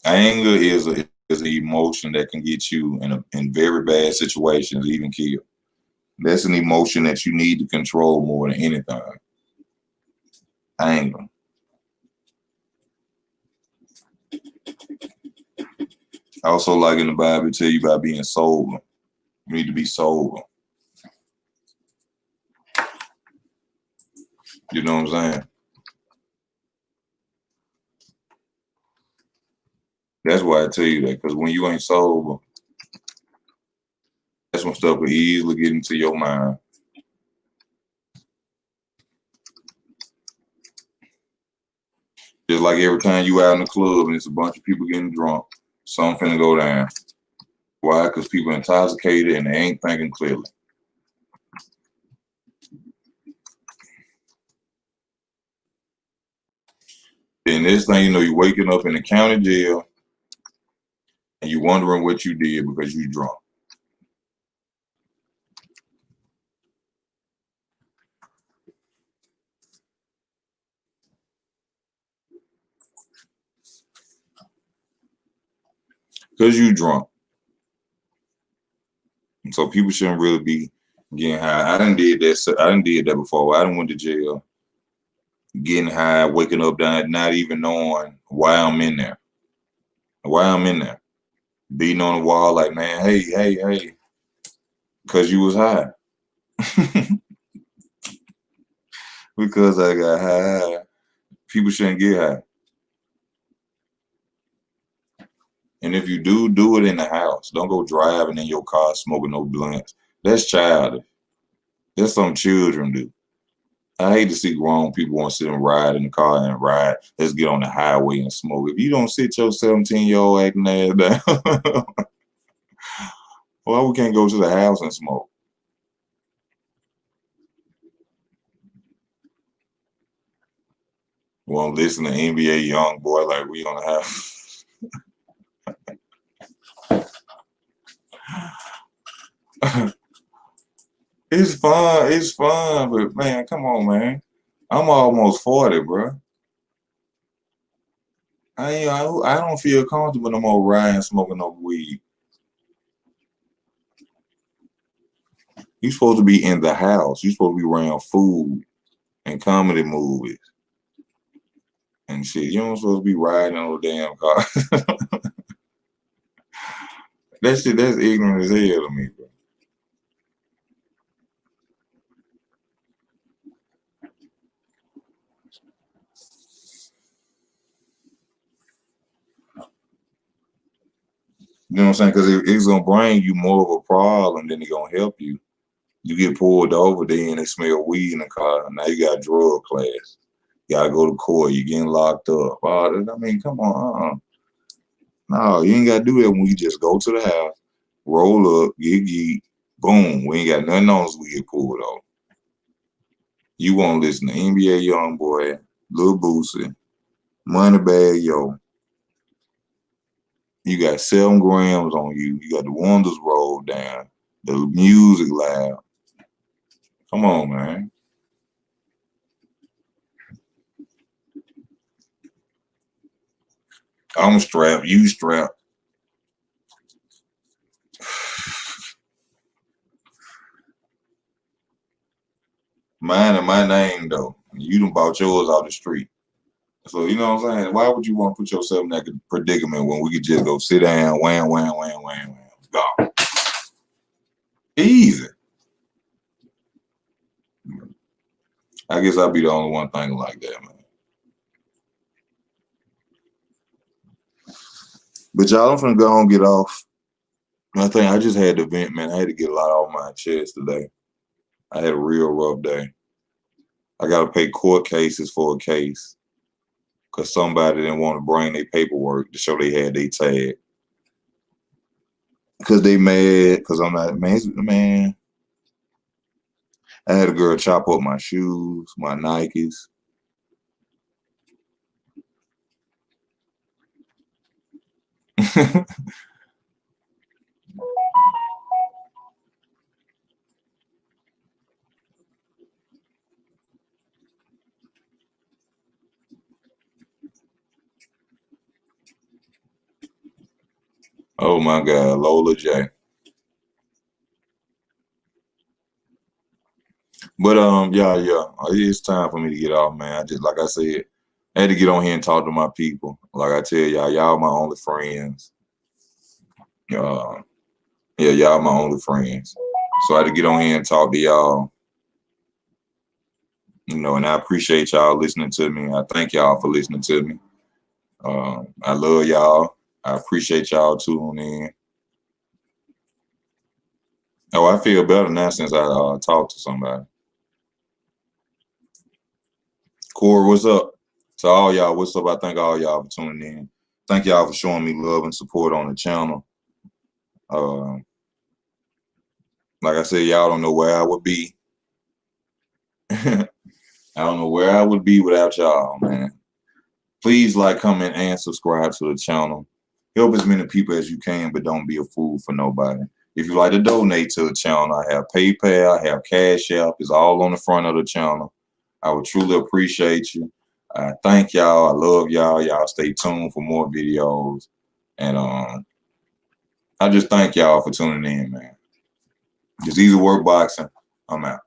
Anger is an emotion that can get you in very bad situations, even kill. That's an emotion that you need to control more than anything. Anger. Also, like in the Bible, it tell you about being sober. You need to be sober. You know what I'm saying? That's why I tell you that, because when you ain't sober, that's when stuff will easily get into your mind. Just like every time you out in the club and it's a bunch of people getting drunk, something finna go down. Why? Because people intoxicated and they ain't thinking clearly. And this thing, you know, you're waking up in the county jail and you're wondering what you did because you drunk. Because you drunk. And so people shouldn't really be getting high. I done did that before. I done went to jail, getting high, waking up, not even knowing why I'm in there. Why I'm in there. Beating on the wall like, man, hey, because you was high. Because I got high. People shouldn't get high. And if you do it in the house. Don't go driving in your car smoking no blunts. That's childish. That's something children do. I hate to see grown people want to sit and ride in the car and ride. Let's get on the highway and smoke. If you don't sit your 17-year-old acting ass down, why we can't go to the house and smoke? Won't listen to NBA Young Boy like we on the house. It's fun, but man, come on, man. I'm almost 40, bro. I don't feel comfortable no more riding, smoking no weed. You supposed to be in the house. You supposed to be around food and comedy movies and shit. You don't supposed to be riding on a damn car. That's ignorant as hell to me, bro. You know what I'm saying? Because it's gonna bring you more of a problem than it's gonna help you. You get pulled over, then they smell weed in the car. Now you got drug class. You gotta go to court. You getting locked up. Oh, I mean, come on. No, you ain't gotta do that when we just go to the house, roll up, get geek, boom. We ain't got nothing else we get pulled over. You won't listen to NBA Youngboy, Lil Boosie, Moneybagg Yo. You got 7 grams on you. You got the windows rolled down, the music loud. Come on, man. I'm strapped. You strapped. Mine and my name, though. You done bought yours off the street. So, you know what I'm saying? Why would you want to put yourself in that predicament when we could just go sit down, wham, wham, wham, wham, wham, go. Easy. I guess I'll be the only one thinking like that, man. But y'all, I'm finna go on and get off. I think I just had to vent, man. I had to get a lot off my chest today. I had a real rough day. I got to pay court cases for a case because somebody didn't want to bring their paperwork to show they had their tag. Because they mad, because I'm not, man. I had a girl chop up my shoes, my Nikes. Oh my God, Lola J. But yeah, it's time for me to get off, man. I just, like I said, I had to get on here and talk to my people. Like I tell y'all my only friends. Yeah, y'all my only friends. So I had to get on here and talk to y'all. You know, and I appreciate y'all listening to me. I thank y'all for listening to me. I love y'all. I appreciate y'all tuning in. Oh, I feel better now since I talked to somebody. Corey, what's up? To all y'all, what's up? I thank all y'all for tuning in. Thank y'all for showing me love and support on the channel. Like I said, y'all don't know where I would be. I don't know where I would be without y'all, man. Please like, comment, and subscribe to the channel. Help as many people as you can, but don't be a fool for nobody. If you like to donate to the channel, I have PayPal, I have Cash App. It's all on the front of the channel. I would truly appreciate you. I thank y'all. I love y'all. Y'all stay tuned for more videos. And I just thank y'all for tuning in, man. It's Easy Work Boxing. I'm out.